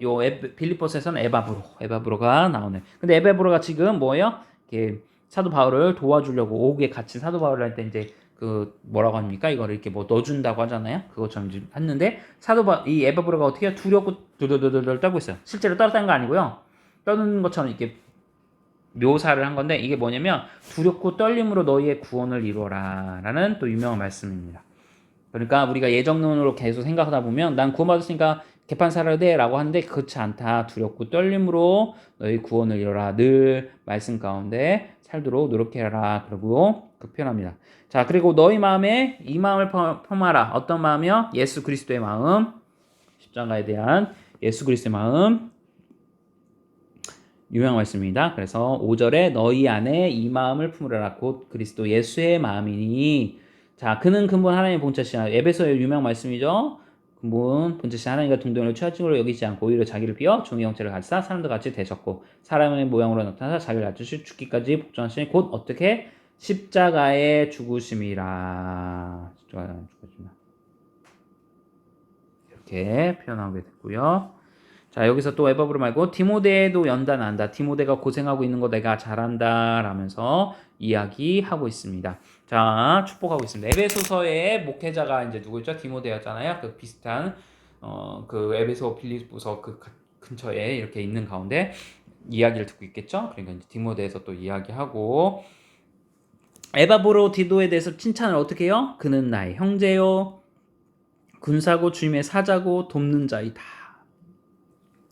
빌립보서에서는 에바브로가 나오네. 근데 에바브로가 지금 뭐예요? 사도 바울을 도와주려고 오게 갇힌 사도 바울을 할 때 이제 그 뭐라고 합니까? 이거를 이렇게 뭐 넣어준다고 하잖아요. 그것처럼 했는데 이 에바브로가 어떻게 해요? 두렵고 두들두들 떨고 있어요. 실제로 떨었다는 거 아니고요. 떠는 것처럼 이렇게 묘사를 한 건데 이게 뭐냐면 두렵고 떨림으로 너희의 구원을 이루어라 라는 또 유명한 말씀입니다. 그러니까 우리가 예정론으로 계속 생각하다 보면 난 구원받았으니까 개판 살아야 돼 라고 하는데 그렇지 않다. 두렵고 떨림으로 너희 구원을 이루어라. 늘 말씀 가운데 살도록 노력해라. 그리고 그 표현합니다. 자, 그리고 너희 마음에 이 마음을 품어라. 어떤 마음이요? 예수 그리스도의 마음. 십자가에 대한 예수 그리스도의 마음. 유명한 말씀입니다. 그래서 5절에 너희 안에 이 마음을 품으라. 곧 그리스도 예수의 마음이니. 자, 그는 근본 하나님의 본체시나. 에베소의 유명한 말씀이죠. 근본 본체시 하나님과 동등을 취하증으로 여기지 않고 오히려 자기를 비워 종의 형체를 가지사 사람들 같이 되셨고 사람의 모양으로 나타나서 자기를 낮추시 죽기까지 복종하시니 곧 어떻게 십자가에 죽으심이라. 이렇게 표현하게 됐고요. 자, 여기서 또 에바브로 말고 디모데도 연단한다. 디모데가 고생하고 있는 거 내가 잘한다 라면서 이야기하고 있습니다. 자, 축복하고 있습니다. 에베소서의 목회자가 이제 누구였죠? 디모데였잖아요. 그 비슷한 그 에베소 빌립보서 그 근처에 이렇게 있는 가운데 이야기를 듣고 있겠죠? 그러니까 이제 디모데에서 또 이야기하고 에바브로 디도에 대해서 칭찬을 어떻게 해요? 그는 나의 형제요 군사고 주님의 사자고 돕는 자이다.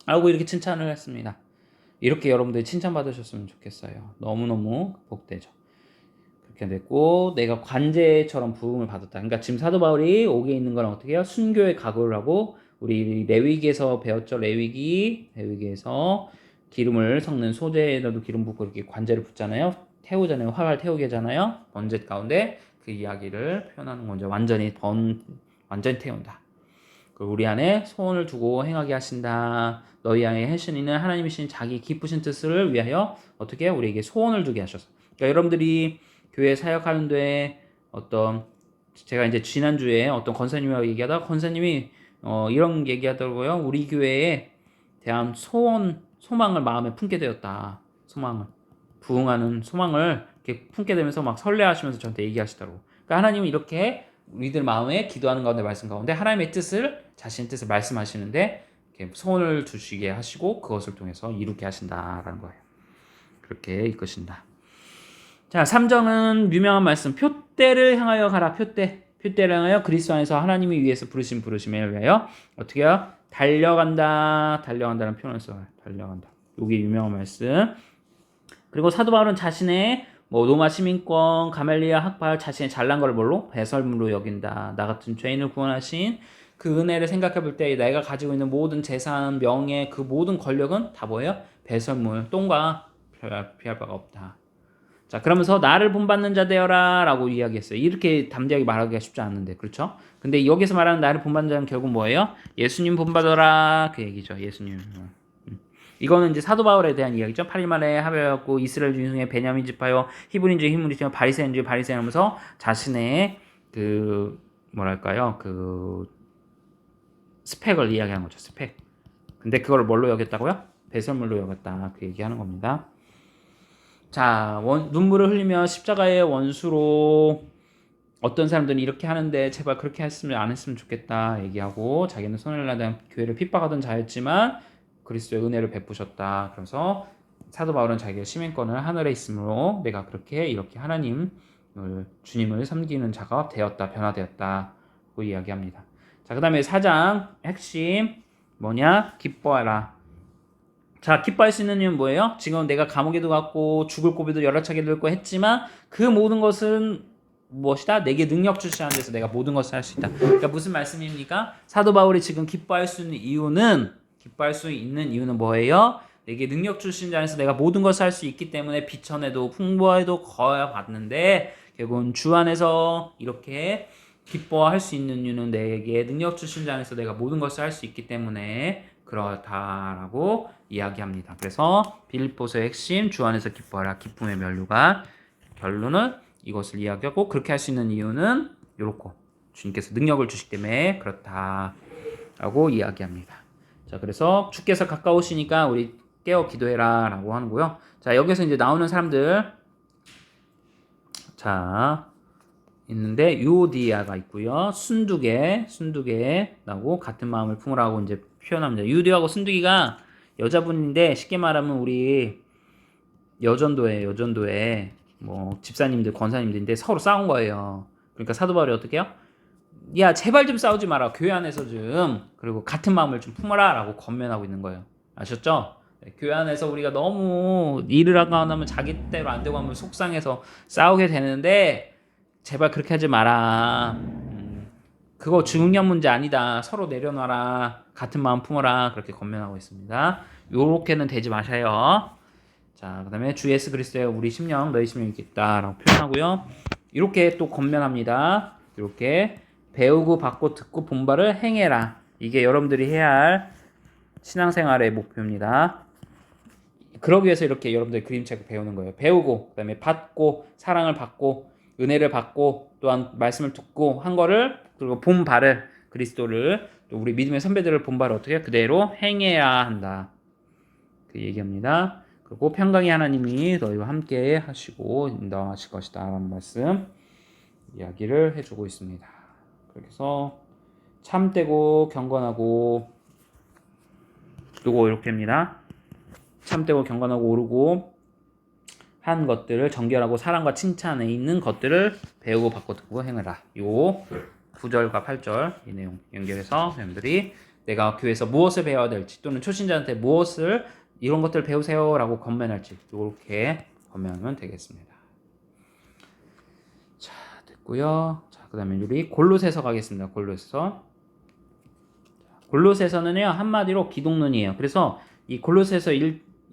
라고 이렇게 칭찬을 했습니다. 이렇게 여러분들이 칭찬받으셨으면 좋겠어요. 너무너무 복되죠. 그렇게 됐고 내가 관제처럼 부음을 받았다. 그러니까 지금 사도 바울이 옥에 있는 건 어떻게 해요? 순교의 각오를 하고 우리 레위기에서 배웠죠. 레위기에서 기름을 섞는 소재에도 기름 붓고 이렇게 관제를 붓잖아요. 태우잖아요. 활활 태우게 하잖아요. 번제 가운데 그 이야기를 표현하는 거죠. 완전히 태운다. 우리 안에 소원을 두고 행하게 하신다. 너희 안에 하신 이는 하나님이신 자기 기쁘신 뜻을 위하여 어떻게 우리에게 소원을 두게 하셔서. 그러니까 여러분들이 교회 사역하는데 제가 이제 지난주에 어떤 권사님하고 얘기하다가 권사님이 이런 얘기하더라고요. 우리 교회에 대한 소망을 마음에 품게 되었다. 부응하는 소망을 이렇게 품게 되면서 막 설레하시면서 저한테 얘기하시더라고. 그러니까 하나님은 이렇게 우리들 마음에 기도하는 가운데 말씀 가운데 하나님의 자신의 뜻을 말씀하시는데 이렇게 소원을 주시게 하시고 그것을 통해서 이루게 하신다라는 거예요. 그렇게 이끄신다. 자, 3장은 유명한 말씀 표대를 향하여 가라. 표대를 향하여 그리스도 안에서 하나님이 위해서 부르심을 위하여 어떻게 해요? 달려간다는 표현을 써요. 달려간다. 이게 유명한 말씀. 그리고 사도 바울은 자신의 뭐 로마 시민권, 가멜리아 학발 자신의 잘난 걸 뭘로? 배설물로 여긴다. 나 같은 죄인을 구원하신 그 은혜를 생각해 볼 때 내가 가지고 있는 모든 재산, 명예, 그 모든 권력은 다 뭐예요? 배설물, 똥과 비할 바가 없다. 자, 그러면서 나를 본받는 자 되어라 라고 이야기했어요. 이렇게 담대하게 말하기가 쉽지 않은데, 그렇죠? 근데 여기서 말하는 나를 본받는 자는 결국 뭐예요? 예수님 본받아라 그 얘기죠. 예수님. 이거는 이제 사도 바울에 대한 이야기죠. 8일 만에 하베였고 이스라엘 중에 베냐민 지파요, 히브리인 중 히브리인 중 바리새인 중 바리새인 하면서 자신의 그 뭐랄까요? 그 스펙을 이야기하는 거죠. 스펙. 근데 그걸 뭘로 여겼다고요? 배설물로 여겼다. 그 얘기하는 겁니다. 자, 눈물을 흘리며 십자가의 원수로 어떤 사람들은 이렇게 하는데 제발 그렇게 했으면 안 했으면 좋겠다 얘기하고, 자기는 손을 나던 교회를 핍박하던 자였지만 그리스도의 은혜를 베푸셨다. 그래서 사도 바울은 자기의 시민권을 하늘에 있으므로 내가 그렇게 이렇게 하나님 주님을 섬기는 자가 되었다, 변화되었다고 이야기합니다. 자, 그 다음에 4장 핵심 뭐냐? 기뻐하라. 자, 기뻐할 수 있는 이유는 뭐예요? 지금 내가 감옥에도 갔고 죽을 고비도 여러 차례 들고 했지만 그 모든 것은 무엇이다? 내게 능력 주시는 데서 내가 모든 것을 할 수 있다. 그러니까 무슨 말씀입니까? 사도 바울이 지금 기뻐할 수 있는 이유는 뭐예요? 내게 능력 주신 자 안에서 내가 모든 것을 할 수 있기 때문에 비천에도 풍부에도 거야 받는데, 결국은 주 안에서 이렇게 기뻐할 수 있는 이유는 내게 능력 주신 자 안에서 내가 모든 것을 할 수 있기 때문에 그렇다라고 이야기합니다. 그래서 빌립보서의 핵심 주 안에서 기뻐하라, 기쁨의 면류관. 결론은 이것을 이야기하고, 그렇게 할 수 있는 이유는 요렇고 주님께서 능력을 주시기 때문에 그렇다라고 이야기합니다. 자, 그래서 주께서 가까우시니까 우리 깨어 기도해라 라고 하는고요. 자, 여기서 이제 나오는 사람들, 자 있는데 유오디아가 있고요. 순두개라고 같은 마음을 품으라고 이제 표현합니다. 유오디아하고 순두기가 여자분인데 쉽게 말하면 우리 여전도에 뭐 집사님들, 권사님들인데 서로 싸운 거예요. 그러니까 사도 바울이 어떻게 해요? 야, 제발 좀 싸우지 마라. 교회 안에서 좀, 그리고 같은 마음을 좀 품어라 라고 권면하고 있는 거예요. 아셨죠? 네, 교회 안에서 우리가 너무 일을 하고 나면 자기 때로 안 되고 하면 속상해서 싸우게 되는데 제발 그렇게 하지 마라. 그거 중요한 문제 아니다. 서로 내려놔라. 같은 마음 품어라. 그렇게 권면하고 있습니다. 요렇게는 되지 마셔요. 자, 그 다음에 주 예수 그리스도의 우리 심령, 너희 심령이 있겠다라고 표현하고요. 이렇게 또 권면합니다. 이렇게 배우고 받고 듣고 본 바를 행해라. 이게 여러분들이 해야 할 신앙생활의 목표입니다. 그러기 위해서 이렇게 여러분들이 그림책을 배우는 거예요. 배우고, 그 다음에 받고, 사랑을 받고, 은혜를 받고, 또한 말씀을 듣고 한 거를, 그리고 본 바를, 그리스도를, 또 우리 믿음의 선배들을 본 바를 어떻게 그대로 행해야 한다. 그 얘기합니다. 그리고 평강의 하나님이 너희와 함께 하시고 인도하실 것이다 라는 말씀 이야기를 해주고 있습니다. 그래서 참되고 경건하고, 요거 이렇게입니다. 참되고 경건하고 오르고 한 것들을 정결하고 사랑과 칭찬에 있는 것들을 배우고 받고 듣고 행하라. 요 9절과 8절 이 내용 연결해서 여러분들이 내가 교회에서 무엇을 배워야 될지, 또는 초신자한테 무엇을 이런 것들 배우세요 라고 권면할지 이렇게 권면하면 되겠습니다. 자, 됐고요. 자, 그 다음에 우리 골로새서 가겠습니다. 골로새서는요 한마디로 기독론이에요. 그래서 이 골로새서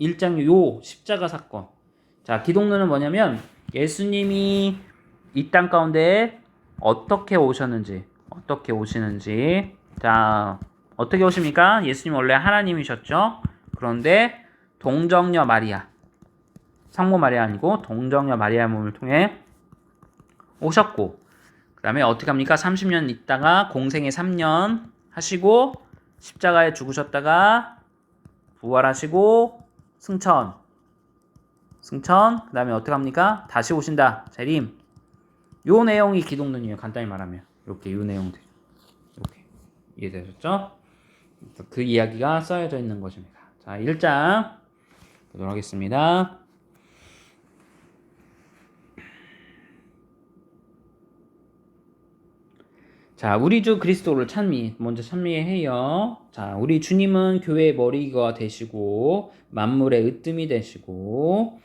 1장 요 십자가 사건. 자, 기독론은 뭐냐면 예수님이 이 땅 가운데 어떻게 오시는지. 자, 어떻게 오십니까? 예수님 원래 하나님이셨죠. 그런데 동정녀 마리아, 성모 마리아 아니고 동정녀 마리아 몸을 통해 오셨고, 그 다음에 어떻게 합니까? 30년 있다가 공생애 3년 하시고 십자가에 죽으셨다가 부활하시고 승천, 그 다음에 어떻게 합니까? 다시 오신다, 재림. 요 내용이 기독론이에요. 간단히 말하면 이렇게 요 내용들 이렇게 이해되셨죠? 그 이야기가 써여져 있는 것입니다. 자, 1장 보도록 하겠습니다. 자, 우리 주 그리스도를 먼저 찬미해요. 자, 우리 주님은 교회의 머리가 되시고 만물의 으뜸이 되시고,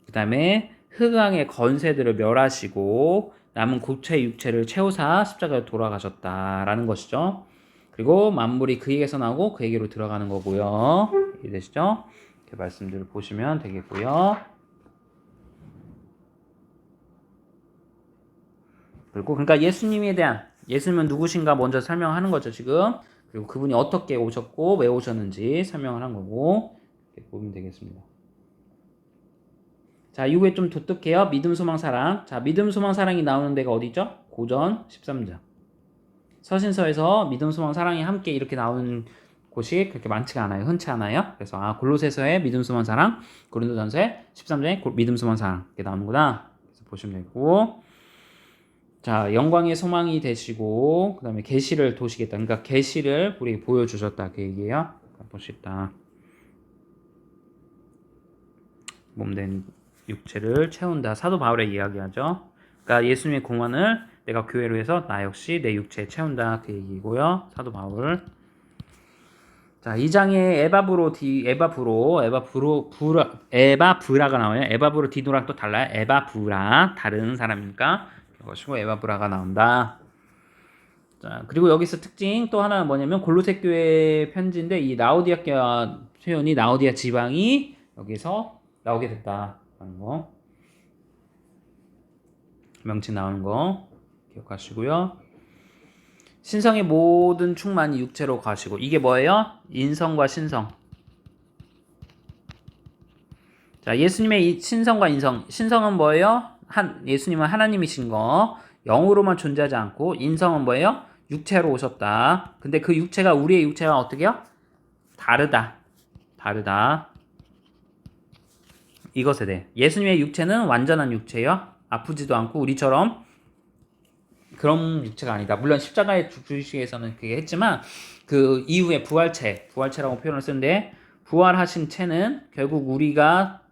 그 다음에 흑암의 건세들을 멸하시고 남은 고체 육체를 채우사 십자가에 돌아가셨다라는 것이죠. 그리고 만물이 그에게서 나오고 그에게로 들어가는 거고요. 이해되시죠? 이렇게 말씀들을 보시면 되겠고요. 그리고 그러니까 예수님은 누구신가 먼저 설명하는 거죠, 지금. 그리고 그분이 어떻게 오셨고 왜 오셨는지 설명을 한 거고 이렇게 보면 되겠습니다. 자, 이후에 좀 독특해요. 믿음, 소망, 사랑. 자, 믿음, 소망, 사랑이 나오는 데가 어디죠? 고전 13장. 서신서에서 믿음, 소망, 사랑이 함께 이렇게 나오는 곳이 그렇게 많지가 않아요. 흔치 않아요. 그래서 골로새서의 믿음, 소망, 사랑, 고린도전서의 13장에 믿음, 소망, 사랑 이렇게 나오는구나. 그래서 보시면 되고. 자, 영광의 소망이 되시고 그다음에 계시를 도시겠다. 그러니까 계시를 우리에게 보여주셨다 그 얘기예요. 보시다. 몸된 육체를 채운다. 사도 바울의 이야기하죠. 그러니까 예수님의 공헌을 내가 교회로 해서 나 역시 내 육체에 채운다 그 얘기고요. 사도 바울. 자, 2장에 에바브라가 나와요. 에바브로 디도랑 또 달라요. 에바브라 다른 사람이니까 그것이고 에바브라가 나온다. 자, 그리고 여기서 특징 또 하나는 뭐냐면 골로새 교회 편지인데 이 라오디아 표현이 라오디아 지방이 여기서 나오게 됐다라는 거. 명칭 나오는 거 기억하시고요. 신성의 모든 충만이 육체로 가시고 이게 뭐예요? 인성과 신성. 자, 예수님의 이 신성과 인성. 신성은 뭐예요? 예수님은 하나님이신 거. 영으로만 존재하지 않고 인성은 뭐예요? 육체로 오셨다. 근데 그 육체가 우리의 육체와 어떻게요? 다르다. 이것에 대해. 예수님의 육체는 완전한 육체예요. 아프지도 않고 우리처럼 그런 육체가 아니다. 물론 십자가의 주식에서는 그게 했지만 그 이후에 부활체라고 표현을 쓰는데 부활하신 체는 결국 우리가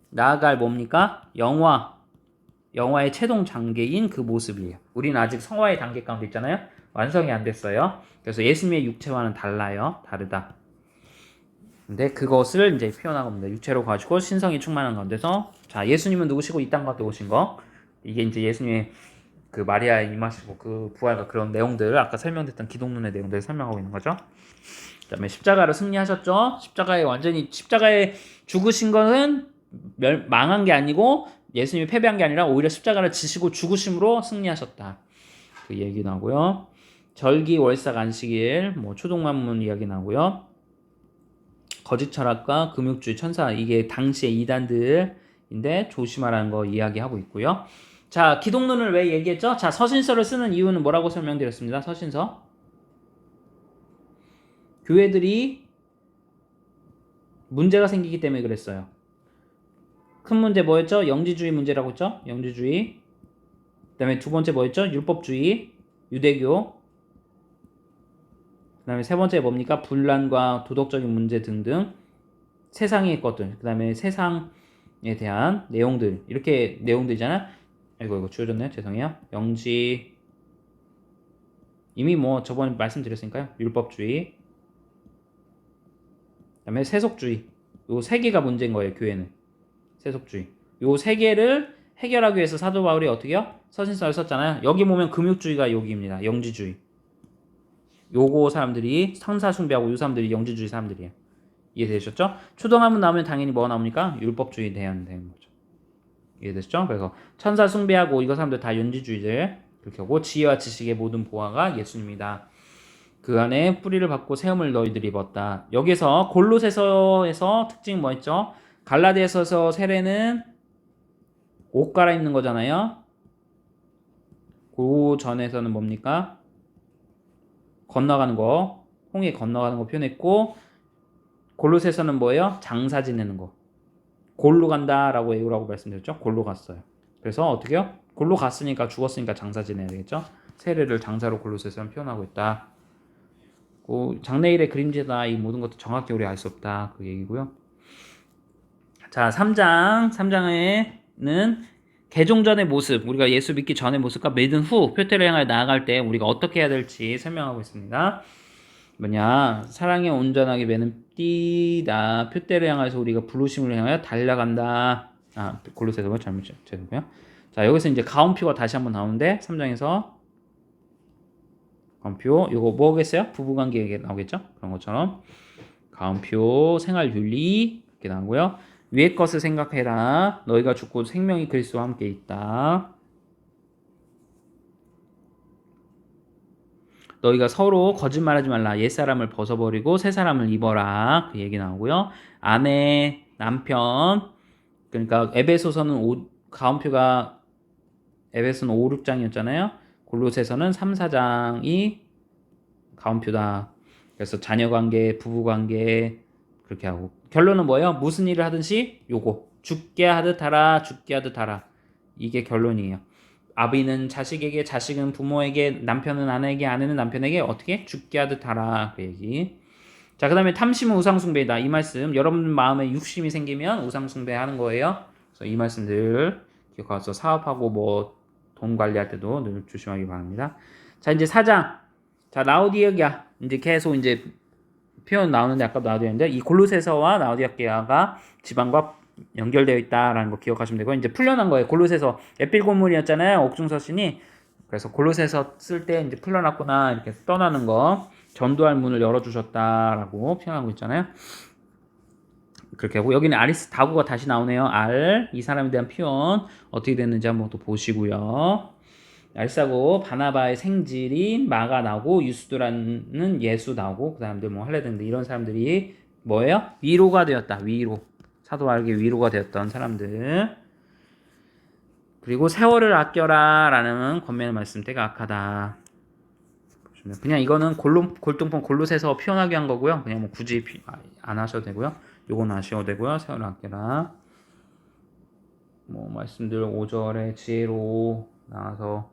나아갈 뭡니까? 영화의 최종 단계인 그 모습이에요. 우리는 아직 성화의 단계 가운데 있잖아요. 완성이 안 됐어요. 그래서 예수님의 육체와는 다르다. 근데 그것을 이제 표현한 겁니다. 육체로 가지고 신성이 충만한 가운데서 자, 예수님은 누구시고 이 땅 가운데 오신 거. 이게 이제 예수님의 그 마리아에 임하시고 그 부활과 그런 내용들을 아까 설명됐던 기독론의 내용들을 설명하고 있는 거죠. 그다음에 십자가로 승리하셨죠. 십자가에 죽으신 것은 망한 게 아니고 예수님이 패배한 게 아니라 오히려 십자가를 지시고 죽으심으로 승리하셨다. 그 얘기 나고요. 절기, 월삭, 안식일, 초동만문 이야기 나고요. 거짓 철학과 금욕주의 천사 이게 당시의 이단들인데 조심하라는 거 이야기하고 있고요. 자, 기독론을 왜 얘기했죠? 자, 서신서를 쓰는 이유는 뭐라고 설명드렸습니다. 서신서. 교회들이 문제가 생기기 때문에 그랬어요. 큰 문제 뭐였죠? 영지주의 문제라고 했죠? 영지주의. 그 다음에 두 번째 뭐였죠? 율법주의, 유대교. 그 다음에 세 번째 뭡니까? 분란과 도덕적인 문제 등등. 세상의 것들. 그 다음에 세상에 대한 내용들. 이렇게 내용들이잖아요. 이거 지워졌네요. 죄송해요. 영지. 이미 저번에 말씀드렸으니까요. 율법주의. 그 다음에 세속주의. 요 세 개가 문제인 거예요. 교회는. 세속주의. 요 세 개를 해결하기 위해서 사도 바울이 어떻게요? 서신서를 썼잖아요. 여기 보면 금욕주의가 여기입니다. 영지주의. 요거 사람들이 상사 숭배하고 요 사람들이 영지주의 사람들이에요. 이해되셨죠? 초등학문 나오면 당연히 뭐가 나옵니까? 율법주의 대안되는 거죠. 이해되셨죠? 그래서 천사 숭배하고 이거 사람들 다 영지주의들 그렇게 하고 지혜와 지식의 모든 보화가 예수님이다. 그 안에 뿌리를 받고 세움을 너희들이 입었다. 여기서 골로새서에서 특징 뭐였죠? 갈라디아서에서 세례는 옷 갈아입는 거잖아요. 그 전에서는 뭡니까? 건너가는 거, 홍해 건너가는 거 표현했고 골로새서는 뭐예요? 장사 지내는 거. 골로 간다라고 외우라고 말씀드렸죠. 골로 갔어요. 그래서 어떻게요? 골로 갔으니까 죽었으니까 장사 지내야 되겠죠. 세례를 장사로 골로새서는 표현하고 있다. 장래일의 그림자다. 이 모든 것도 정확히 우리 알 수 없다. 그 얘기고요. 자, 3장에는 개종 전의 모습, 우리가 예수 믿기 전의 모습과 믿은 후 표태를 향하여 나아갈 때 우리가 어떻게 해야 될지 설명하고 있습니다. 사랑에 온전하게 매는 띠다. 표대를 향해서 우리가 부르심을 향하여 달려간다. 골로새서 잘못 죄송해요. 자, 여기서 이제 가온표가 다시 한번 나오는데 3장에서 가온표 요거 뭐겠어요? 부부관계 얘기 나오겠죠? 그런 것처럼 가온표 생활윤리 이렇게 나오고요. 위의 것을 생각해라. 너희가 죽고 생명이 그리스도와 함께 있다. 너희가 서로 거짓말하지 말라. 옛사람을 벗어버리고 새사람을 입어라. 그 얘기 나오고요. 아내, 남편. 그러니까 에베소서는 가온표가 에베소는 5, 6장이었잖아요. 골로새서는 3, 4장이 가온표다. 그래서 자녀관계, 부부관계 그렇게 하고 결론은 뭐예요? 무슨 일을 하든지 요거 죽게 하듯 하라, 죽게 하듯 하라. 이게 결론이에요. 아비는 자식에게, 자식은 부모에게, 남편은 아내에게, 아내는 남편에게 어떻게? 죽게 하듯 하라. 그 얘기. 자, 그 다음에 탐심은 우상숭배이다. 이 말씀 여러분 마음에 육심이 생기면 우상숭배 하는 거예요. 그래서 이 말씀들 기억하셔서 사업하고 뭐 돈 관리할 때도 늘 조심하기 바랍니다. 자, 이제 4장. 자, 라오디게아. 이제 계속 이제 표현 나오는데 아까도 나오는데 이 골로새서와 라오디게아가 지방과 연결되어 있다라는 거 기억하시면 되고 이제 풀려난 거예요. 골로새서 에필고물이었잖아요. 옥중서신이. 그래서 골로새서 쓸 때 이제 풀려났구나 이렇게 떠나는 거. 전도할 문을 열어주셨다라고 표현하고 있잖아요. 그렇게 하고 여기는 아리스다고가 다시 나오네요. 이 사람에 대한 표현 어떻게 됐는지 한번 또 보시고요. 아리스다고 바나바의 생질인 마가 나오고 유스도라는 예수 나오고 그 사람들 뭐 할례되는데 이런 사람들이 뭐예요? 위로가 되었다. 위로. 사도 바울에게 위로가 되었던 사람들. 그리고 세월을 아껴라 라는 권면의 말씀 때가 악하다. 그냥 이거는 골동품 골로새서 표현하게 한 거고요. 그냥 뭐 굳이 안 하셔도 되고요. 요건 아셔도 되고요. 세월을 아껴라. 뭐 말씀들 5절에 지혜로 나와서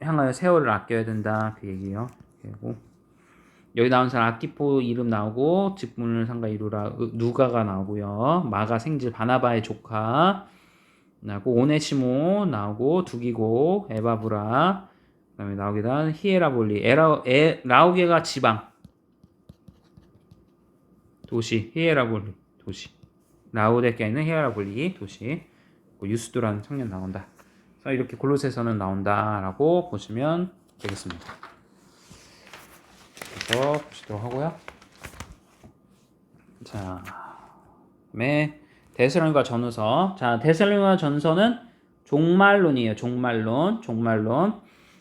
향하여 세월을 아껴야 된다. 그 얘기예요. 그리고 여기 나온 사람 아키포 이름 나오고 직분을 상가 이루라 누가가 나오고요. 마가 생질 바나바의 조카 나오고 오네시모 나오고 두기고 에바브라 그다음에 나오게 된 히에라볼리 라오게가 지방 도시 히에라볼리 도시 라오데케에 있는 히에라볼리 도시 유스도라는 청년 나온다. 그래서 이렇게 골로새서는 나온다라고 보시면 되겠습니다. 그래서 보시도록 하고요. 자, 다음에 데살로니가 전후서. 자, 데살로니가 전서는 종말론이에요. 종말론.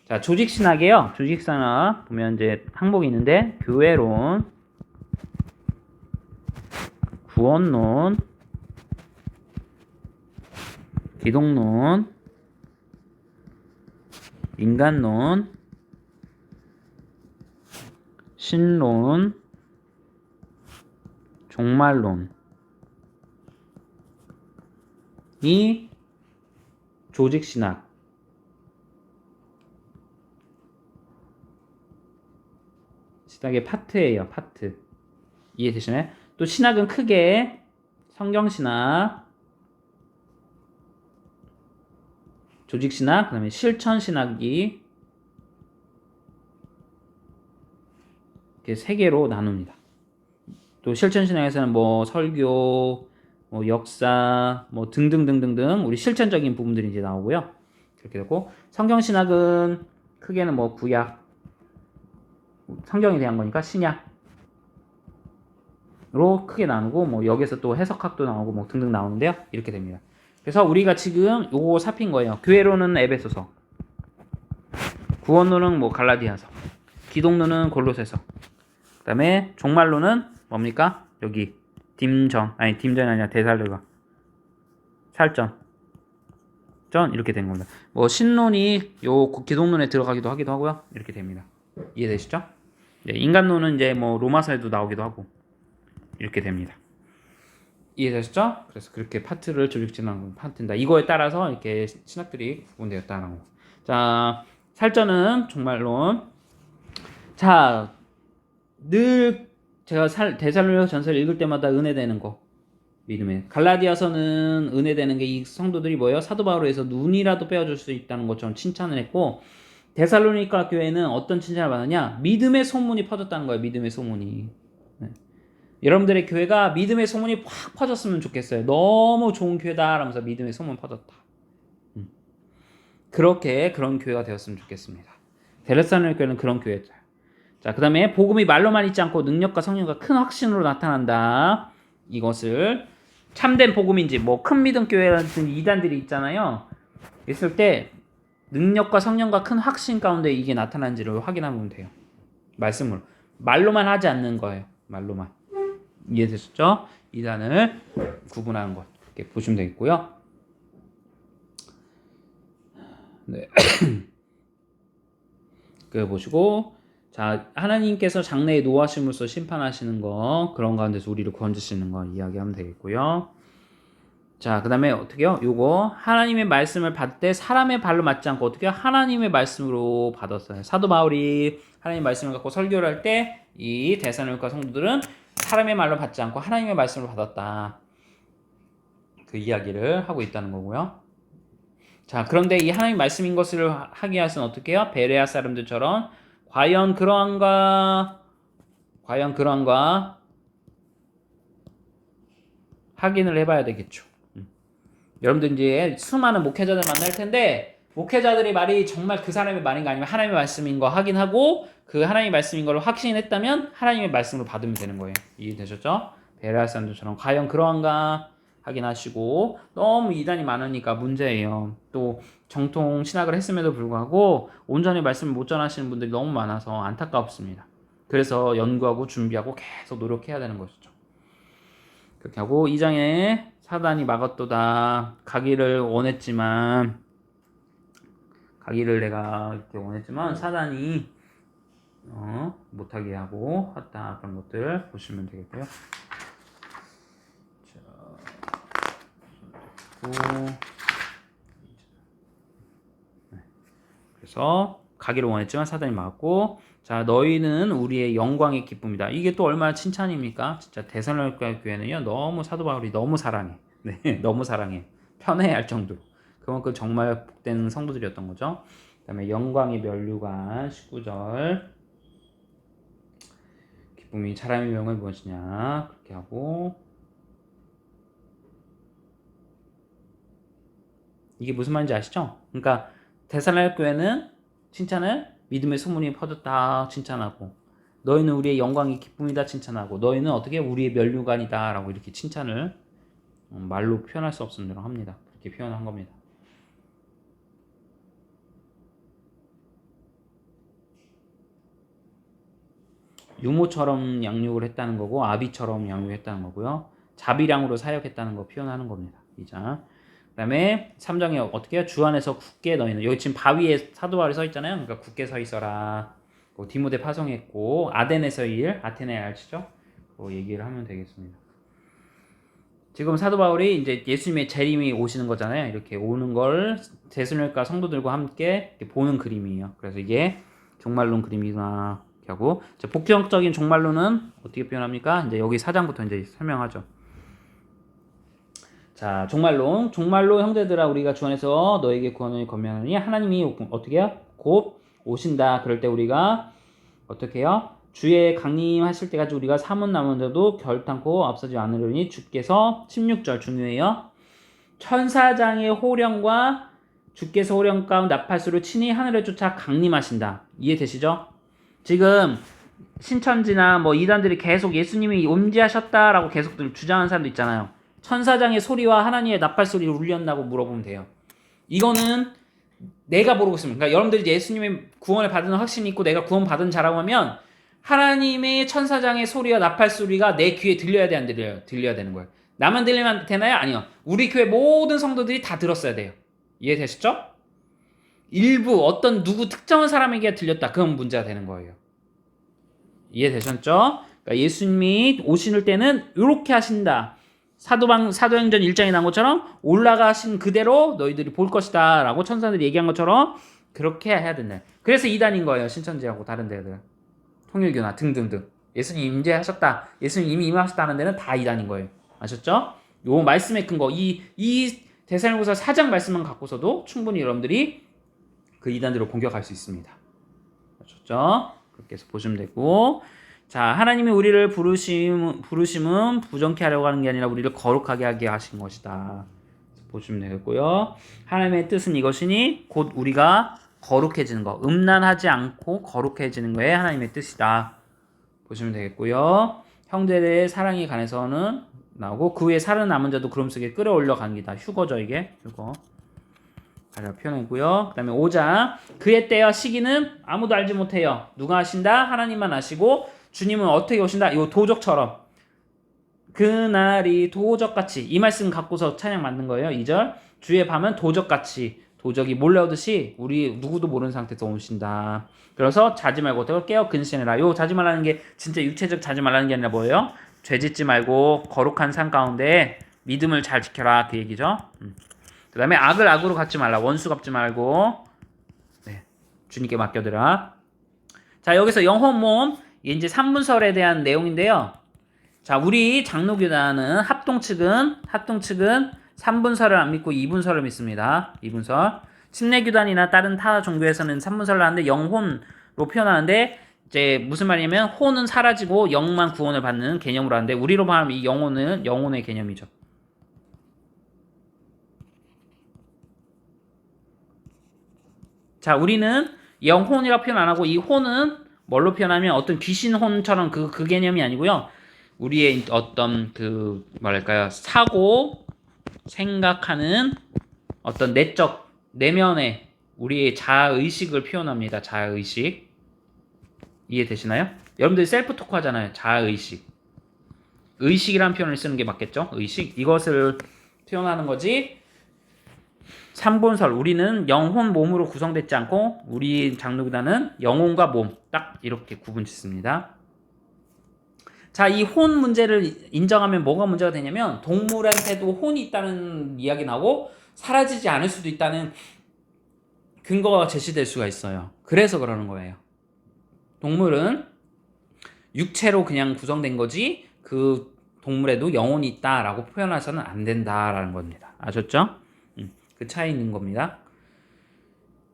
자, 조직신학이에요. 조직신학 보면 이제 항목이 있는데 교회론, 구원론, 기독론, 인간론, 신론, 종말론. 이 조직신학. 신학의 파트예요. 파트. 이해되시나요? 또 신학은 크게 성경신학, 조직신학, 그 다음에 실천신학이 이렇게 세 개로 나눕니다. 또 실천신학에서는 뭐 설교, 뭐 역사, 뭐 등등등등등 우리 실천적인 부분들이 이제 나오고요. 그렇게 되고 성경신학은 크게는 뭐 구약, 성경에 대한 거니까 신약으로 크게 나누고 뭐 여기서 또 해석학도 나오고 뭐 등등 나오는데요. 이렇게 됩니다. 그래서 우리가 지금 요거 살핀 거예요. 교회론은 에베소서, 구원론은 뭐 갈라디아서, 기독론은 골로새서, 그 다음에 종말론은 뭡니까? 여기 dim전이 아니라 데살로가 살전 이렇게 된 겁니다. 뭐 신론이 요 기독론에 들어가기도 하기도 하고요. 이렇게 됩니다. 이해되시죠? 네, 인간론은 이제 뭐 로마서에도 나오기도 하고 이렇게 됩니다. 이해되셨죠? 그래서 그렇게 파트를 조직진하는 파트입니다. 이거에 따라서 이렇게 신학들이 구분되었다는 거. 자, 살전은 종말론. 자, 늘 제가 데살로니가 전서를 읽을 때마다 은혜되는 거 믿음에. 갈라디아서는 은혜되는 게 이 성도들이 뭐예요? 사도 바울에서 눈이라도 빼어줄 수 있다는 것처럼 칭찬을 했고 데살로니가 교회는 어떤 칭찬을 받느냐? 믿음의 소문이 퍼졌다는 거예요. 믿음의 소문이. 네. 여러분들의 교회가 믿음의 소문이 확 퍼졌으면 좋겠어요. 너무 좋은 교회다 라면서 믿음의 소문 퍼졌다. 그런 교회가 되었으면 좋겠습니다. 데레살로니가 교회는 그런 교회죠. 자, 그 다음에 복음이 말로만 있지 않고 능력과 성령과 큰 확신으로 나타난다. 이것을 참된 복음인지 뭐 큰 믿음 교회 같은 이단들이 있잖아요. 있을 때 능력과 성령과 큰 확신 가운데 이게 나타난지를 확인하면 돼요. 말씀으로. 말로만 하지 않는 거예요. 말로만. 이해되셨죠? 이단을 구분하는 것. 이렇게 보시면 되겠고요. 네. 그 보시고, 자, 하나님께서 장래에 노하심으로써 심판하시는 거, 그런 가운데서 우리를 건지시는 거 이야기하면 되겠고요. 자, 그 다음에 어떻게요? 요거 하나님의 말씀을 받을 때 사람의 발로 맞지 않고 어떻게 하나님의 말씀으로 받았어요. 사도 바울이 하나님의 말씀을 갖고 설교를 할 때 이 데살로니가 성도들은 사람의 말로 받지 않고 하나님의 말씀을 받았다. 그 이야기를 하고 있다는 거고요. 자, 그런데 이 하나님 말씀인 것을 하기 위해서는 어떻게 해요? 베레아 사람들처럼 과연 그러한가 확인을 해봐야 되겠죠. 여러분들 이제 수많은 목회자들 만날 텐데 목회자들의 말이 정말 그 사람의 말인가 아니면 하나님의 말씀인 거 확인하고 그 하나님의 말씀인 걸 확신했다면 하나님의 말씀으로 받으면 되는 거예요. 이해되셨죠? 베레아 사람들처럼 과연 그러한가 확인하시고 너무 이단이 많으니까 문제예요. 또 정통 신학을 했음에도 불구하고 온전히 말씀을 못 전하시는 분들이 너무 많아서 안타깝습니다. 그래서 연구하고 준비하고 계속 노력해야 되는 것이죠. 그렇게 하고 2장에 사단이 막았도다. 가기를 내가 이렇게 원했지만 사단이 못하게 하고 했다. 그런 것들 보시면 되겠고요. 그래서 가기를 원했지만 사단이 막았고, 자, 너희는 우리의 영광의 기쁨이다. 이게 또 얼마나 칭찬입니까? 진짜 데살로니가 교회는요, 너무 사도 바울이 너무 사랑해. 네, 너무 사랑해. 편애할 정도로. 그만큼 정말 복된 성도들이었던 거죠. 그 다음에 영광의 면류관 19절. 기쁨이 사람의 명은 무엇이냐. 그렇게 하고. 이게 무슨 말인지 아시죠? 그러니까 데살로니가 교회는 칭찬을 믿음의 소문이 퍼졌다 칭찬하고, 너희는 우리의 영광의 기쁨이다 칭찬하고, 너희는 어떻게 우리의 면류관이다 라고 이렇게 칭찬을 말로 표현할 수 없는 대로 합니다. 그렇게 표현한 겁니다. 유모처럼 양육을 했다는 거고 아비처럼 양육했다는 거고요. 자비량으로 사역했다는 거 표현하는 겁니다. 이자. 그 다음에 3장에 어떻게 해요? 주 안에서 굳게 너희는, 여기 지금 바위에 사도 바울이 서 있잖아요. 그러니까 굳게 서 있어라. 디모데 파송했고 아덴에서 일, 아테네 알시죠? 얘기를 하면 되겠습니다. 지금 사도 바울이 이제 예수님의 재림이 오시는 거잖아요. 이렇게 오는 걸 데살로니가 성도들과 함께 보는 그림이에요. 그래서 이게 종말론 그림이구나 하고, 복종적인 종말론은 어떻게 표현합니까? 이제 여기 4장부터 이제 설명하죠. 자, 종말론 형제들아, 우리가 주 안에서 너에게 구원을 건면하니 하나님이 어떻게 해요? 곧 오신다. 그럴 때 우리가 어떻게 해요? 주의 강림하실 때까지 우리가 사문 남은데도 결탄코 앞서지 않으려니 주께서 16절 중요해요. 천사장의 호령과 주께서 호령 가운데 나팔소리로 친히 하늘을 쫓아 강림하신다. 이해되시죠? 지금 신천지나 뭐 이단들이 계속 예수님이 임재하셨다라고 계속 주장하는 사람도 있잖아요. 천사장의 소리와 하나님의 나팔 소리를 울렸나고 물어보면 돼요. 이거는 내가 모르고 있습니다. 그러니까 여러분들이 예수님의 구원을 받은 확신이 있고 내가 구원 받은 자라고 하면 하나님의 천사장의 소리와 나팔 소리가 내 귀에 들려야 돼, 안 들려요? 들려야 되는 거예요. 나만 들리면 되나요? 아니요. 우리 교회 모든 성도들이 다 들었어야 돼요. 이해되셨죠? 일부 어떤 누구 특정한 사람에게 들렸다. 그건 문제가 되는 거예요. 이해되셨죠? 그러니까 예수님이 오실 때는 이렇게 하신다. 사도행전 1장에 나온 것처럼 올라가신 그대로 너희들이 볼 것이다 라고 천사들이 얘기한 것처럼 그렇게 해야 된다. 그래서 이단인 거예요. 신천지하고 다른 데들, 통일교나 등등등. 예수님 임재하셨다, 예수님 이미 임하셨다는 데는 다 이단인 거예요. 아셨죠? 요 말씀의 근거, 이 데살로니가서 4장 말씀만 갖고서도 충분히 여러분들이 그 이단들을 공격할 수 있습니다. 아셨죠? 그렇게 해서 보시면 되고, 자, 하나님이 우리를 부르심은 부정케 하려고 하는 게 아니라 우리를 거룩하게 하게 하신 것이다. 보시면 되겠고요. 하나님의 뜻은 이것이니 곧 우리가 거룩해지는 거, 음란하지 않고 거룩해지는 거에 하나님의 뜻이다. 보시면 되겠고요. 형제의 사랑에 관해서는 나오고 그 후에 살은 남은 자도 구름 속에 끌어올려 가니이다. 휴거죠, 이게. 휴거. 가려 표현이고요. 그 다음에 5장. 그의 때와 시기는 아무도 알지 못해요. 누가 아신다? 하나님만 아시고 주님은 어떻게 오신다? 이거 도적처럼. 그날이 도적같이. 이 말씀 갖고서 찬양 만든 거예요. 2절. 주의 밤은 도적같이. 도적이 몰려오듯이 우리 누구도 모르는 상태에서 오신다. 그래서 자지 말고 깨어 근신해라. 요 자지 말라는 게 진짜 육체적 자지 말라는 게 아니라 뭐예요? 죄 짓지 말고 거룩한 삶 가운데 믿음을 잘 지켜라. 그 얘기죠. 그 다음에 악을 악으로 갚지 말라. 원수 갚지 말고 네, 주님께 맡겨드라. 자, 여기서 영혼 몸 이제 3분설에 대한 내용인데요. 자, 우리 장로교단은 합동 측은 3분설을 안 믿고 2분설을 믿습니다. 2분설. 침례교단이나 다른 타 종교에서는 3분설을 하는데 영혼로 표현하는데 이제 무슨 말이냐면 혼은 사라지고 영만 구원을 받는 개념으로 하는데 우리로 말하면 이 영혼은 영혼의 개념이죠. 자, 우리는 영혼이라 표현 안 하고 이 혼은 뭘로 표현하면 어떤 귀신 혼처럼 그 개념이 아니고요. 우리의 어떤 뭐랄까요, 사고, 생각하는 어떤 내적, 내면의 우리의 자아의식을 표현합니다. 자아의식. 이해되시나요? 여러분들이 셀프 토크 하잖아요. 자아의식. 의식이라는 표현을 쓰는 게 맞겠죠? 의식. 이것을 표현하는 거지. 3분설. 우리는 영혼, 몸으로 구성되지 않고 우리 장로교단은 영혼과 몸. 딱 이렇게 구분 짓습니다. 자, 이 혼 문제를 인정하면 뭐가 문제가 되냐면 동물한테도 혼이 있다는 이야기 나오고 사라지지 않을 수도 있다는 근거가 제시될 수가 있어요. 그래서 그러는 거예요. 동물은 육체로 그냥 구성된 거지 그 동물에도 영혼이 있다라고 표현해서는 안 된다라는 겁니다. 아셨죠? 그 차이 있는 겁니다.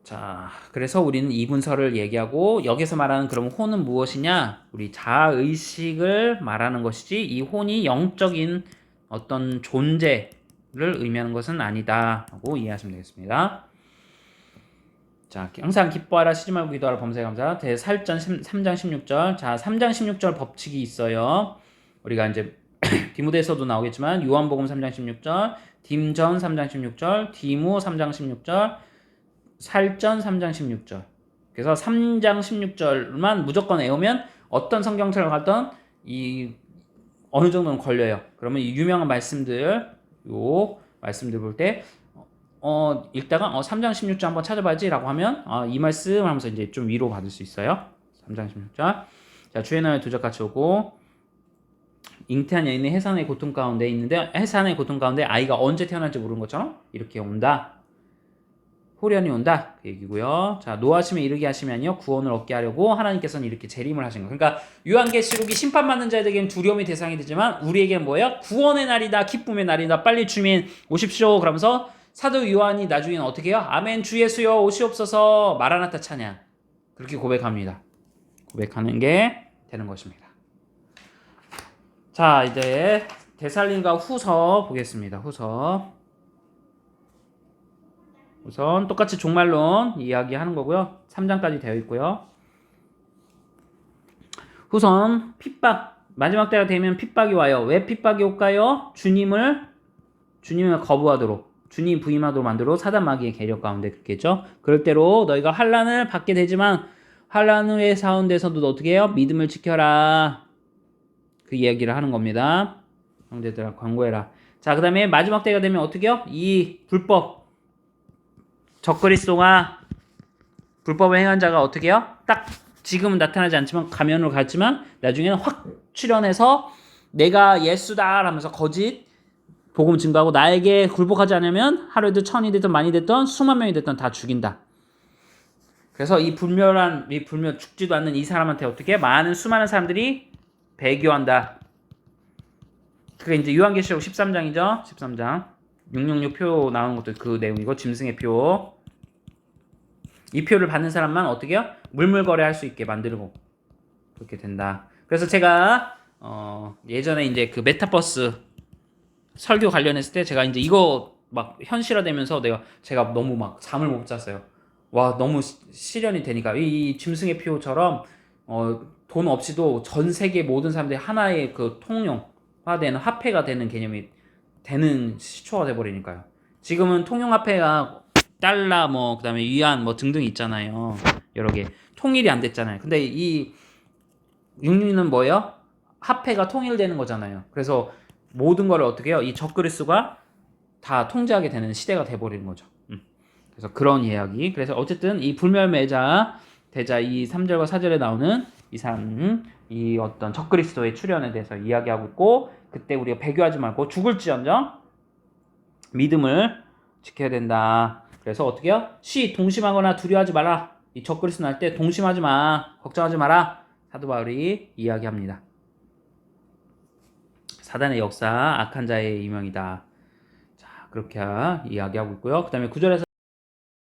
자, 그래서 우리는 2분설을 얘기하고 여기서 말하는 그럼 혼은 무엇이냐? 우리 자아의식을 말하는 것이지 이 혼이 영적인 어떤 존재를 의미하는 것은 아니다 하고 이해하시면 되겠습니다. 자, 항상 기뻐하라, 쉬지 말고 기도하라, 범사에 감사하라. 대살전 3장 16절. 자, 3장 16절 법칙이 있어요. 우리가 이제 디모데에서도 나오겠지만 요한복음 3장 16절, 딤전 3장 16절, 디모 3장 16절, 살전 3장 16절. 그래서 3장 16절만 무조건 외우면 어떤 성경책을 가던 이 어느 정도는 걸려요. 그러면 이 유명한 말씀들, 요 말씀들 볼 때 읽다가 3장 16절 한번 찾아봐야지라고 하면 이 말씀 하면서 이제 좀 위로 받을 수 있어요. 3장 16절. 자, 주의 나라의 도적같이 오고 잉태한 여인의 해산의 고통 가운데 있는데 해산의 고통 가운데 아이가 언제 태어날지 모르는 것처럼 이렇게 온다. 호련이 온다. 그 얘기고요. 자, 노하심에 이르게 하시면요 구원을 얻게 하려고 하나님께서는 이렇게 재림을 하신 거예요. 그러니까 요한계시록이 심판받는 자들에게는 두려움의 대상이 되지만 우리에게는 뭐예요? 구원의 날이다. 기쁨의 날이다. 빨리 주님 오십시오. 그러면서 사도 요한이 나중에는 어떻게 해요? 아멘 주 예수여 오시옵소서 마라나타 찬양. 그렇게 고백합니다. 고백하는 게 되는 것입니다. 자, 이제 데살로니가 후서 보겠습니다. 후서. 우선 똑같이 종말론 이야기하는 거고요. 3장까지 되어 있고요. 우선 핍박, 마지막 때가 되면 핍박이 와요. 왜 핍박이 올까요? 주님을 거부하도록, 주님 부임하도록 만들어 사단 마귀의 계력 가운데 그렇겠죠. 그럴 때로 너희가 환난을 받게 되지만 환난 후의 가운데서도 어떻게 해요? 믿음을 지켜라. 그 이야기를 하는 겁니다. 형제들아 광고해라. 자, 그 다음에 마지막 때가 되면 어떻게 해요? 이 불법 적그리스도가 불법을 행한 자가 어떻게 해요? 딱 지금은 나타나지 않지만 가면으로 갔지만 나중에는 확 출현해서 내가 예수다 라면서 거짓 복음 증거하고 나에게 굴복하지 않으면 하루에도 1000이 됐든 많이 됐든 수만 명이 됐든 다 죽인다. 그래서 이 불멸 죽지도 않는 이 사람한테 어떻게 해? 수많은 사람들이 배교한다. 그게 이제 요한계시록 13장이죠. 13장 666 표 나오는 것도 그 내용이고 짐승의 표. 이 표를 받는 사람만 어떻게 해요? 물물거래 할 수 있게 만들고 그렇게 된다. 그래서 제가 예전에 이제 그 메타버스 설교 관련했을 때 제가 이제 이거 막 현실화되면서 제가 너무 막 잠을 못 잤어요. 와, 너무 실현이 되니까 이 짐승의 표처럼 돈 없이도 전 세계 모든 사람들이 하나의 그 통용화되는 화폐가 되는 개념이 되는 시초가 돼 버리니까요. 지금은 통용 화폐가 달러 뭐 그다음에 위안 뭐 등등 있잖아요. 여러 개 통일이 안 됐잖아요. 근데 이 육류는 뭐예요? 화폐가 통일되는 거잖아요. 그래서 모든 걸 어떻게 해요? 이 적그리스가 다 통제하게 되는 시대가 돼버리는 거죠. 그래서 그런 이야기. 그래서 어쨌든 이 불멸매자 대자 이 3절과 4절에 나오는 이 어떤 적그리스도의 출현에 대해서 이야기하고 있고, 그때 우리가 배교하지 말고 죽을지언정 믿음을 지켜야 된다. 그래서 어떻게 해요? 동심하거나 두려워하지 마라. 이 적그리스도 날 때 동심하지 마. 걱정하지 마라. 사도 바울이 이야기합니다. 사단의 역사, 악한 자의 이명이다. 자, 그렇게 이야기하고 있고요. 그 다음에 9절에서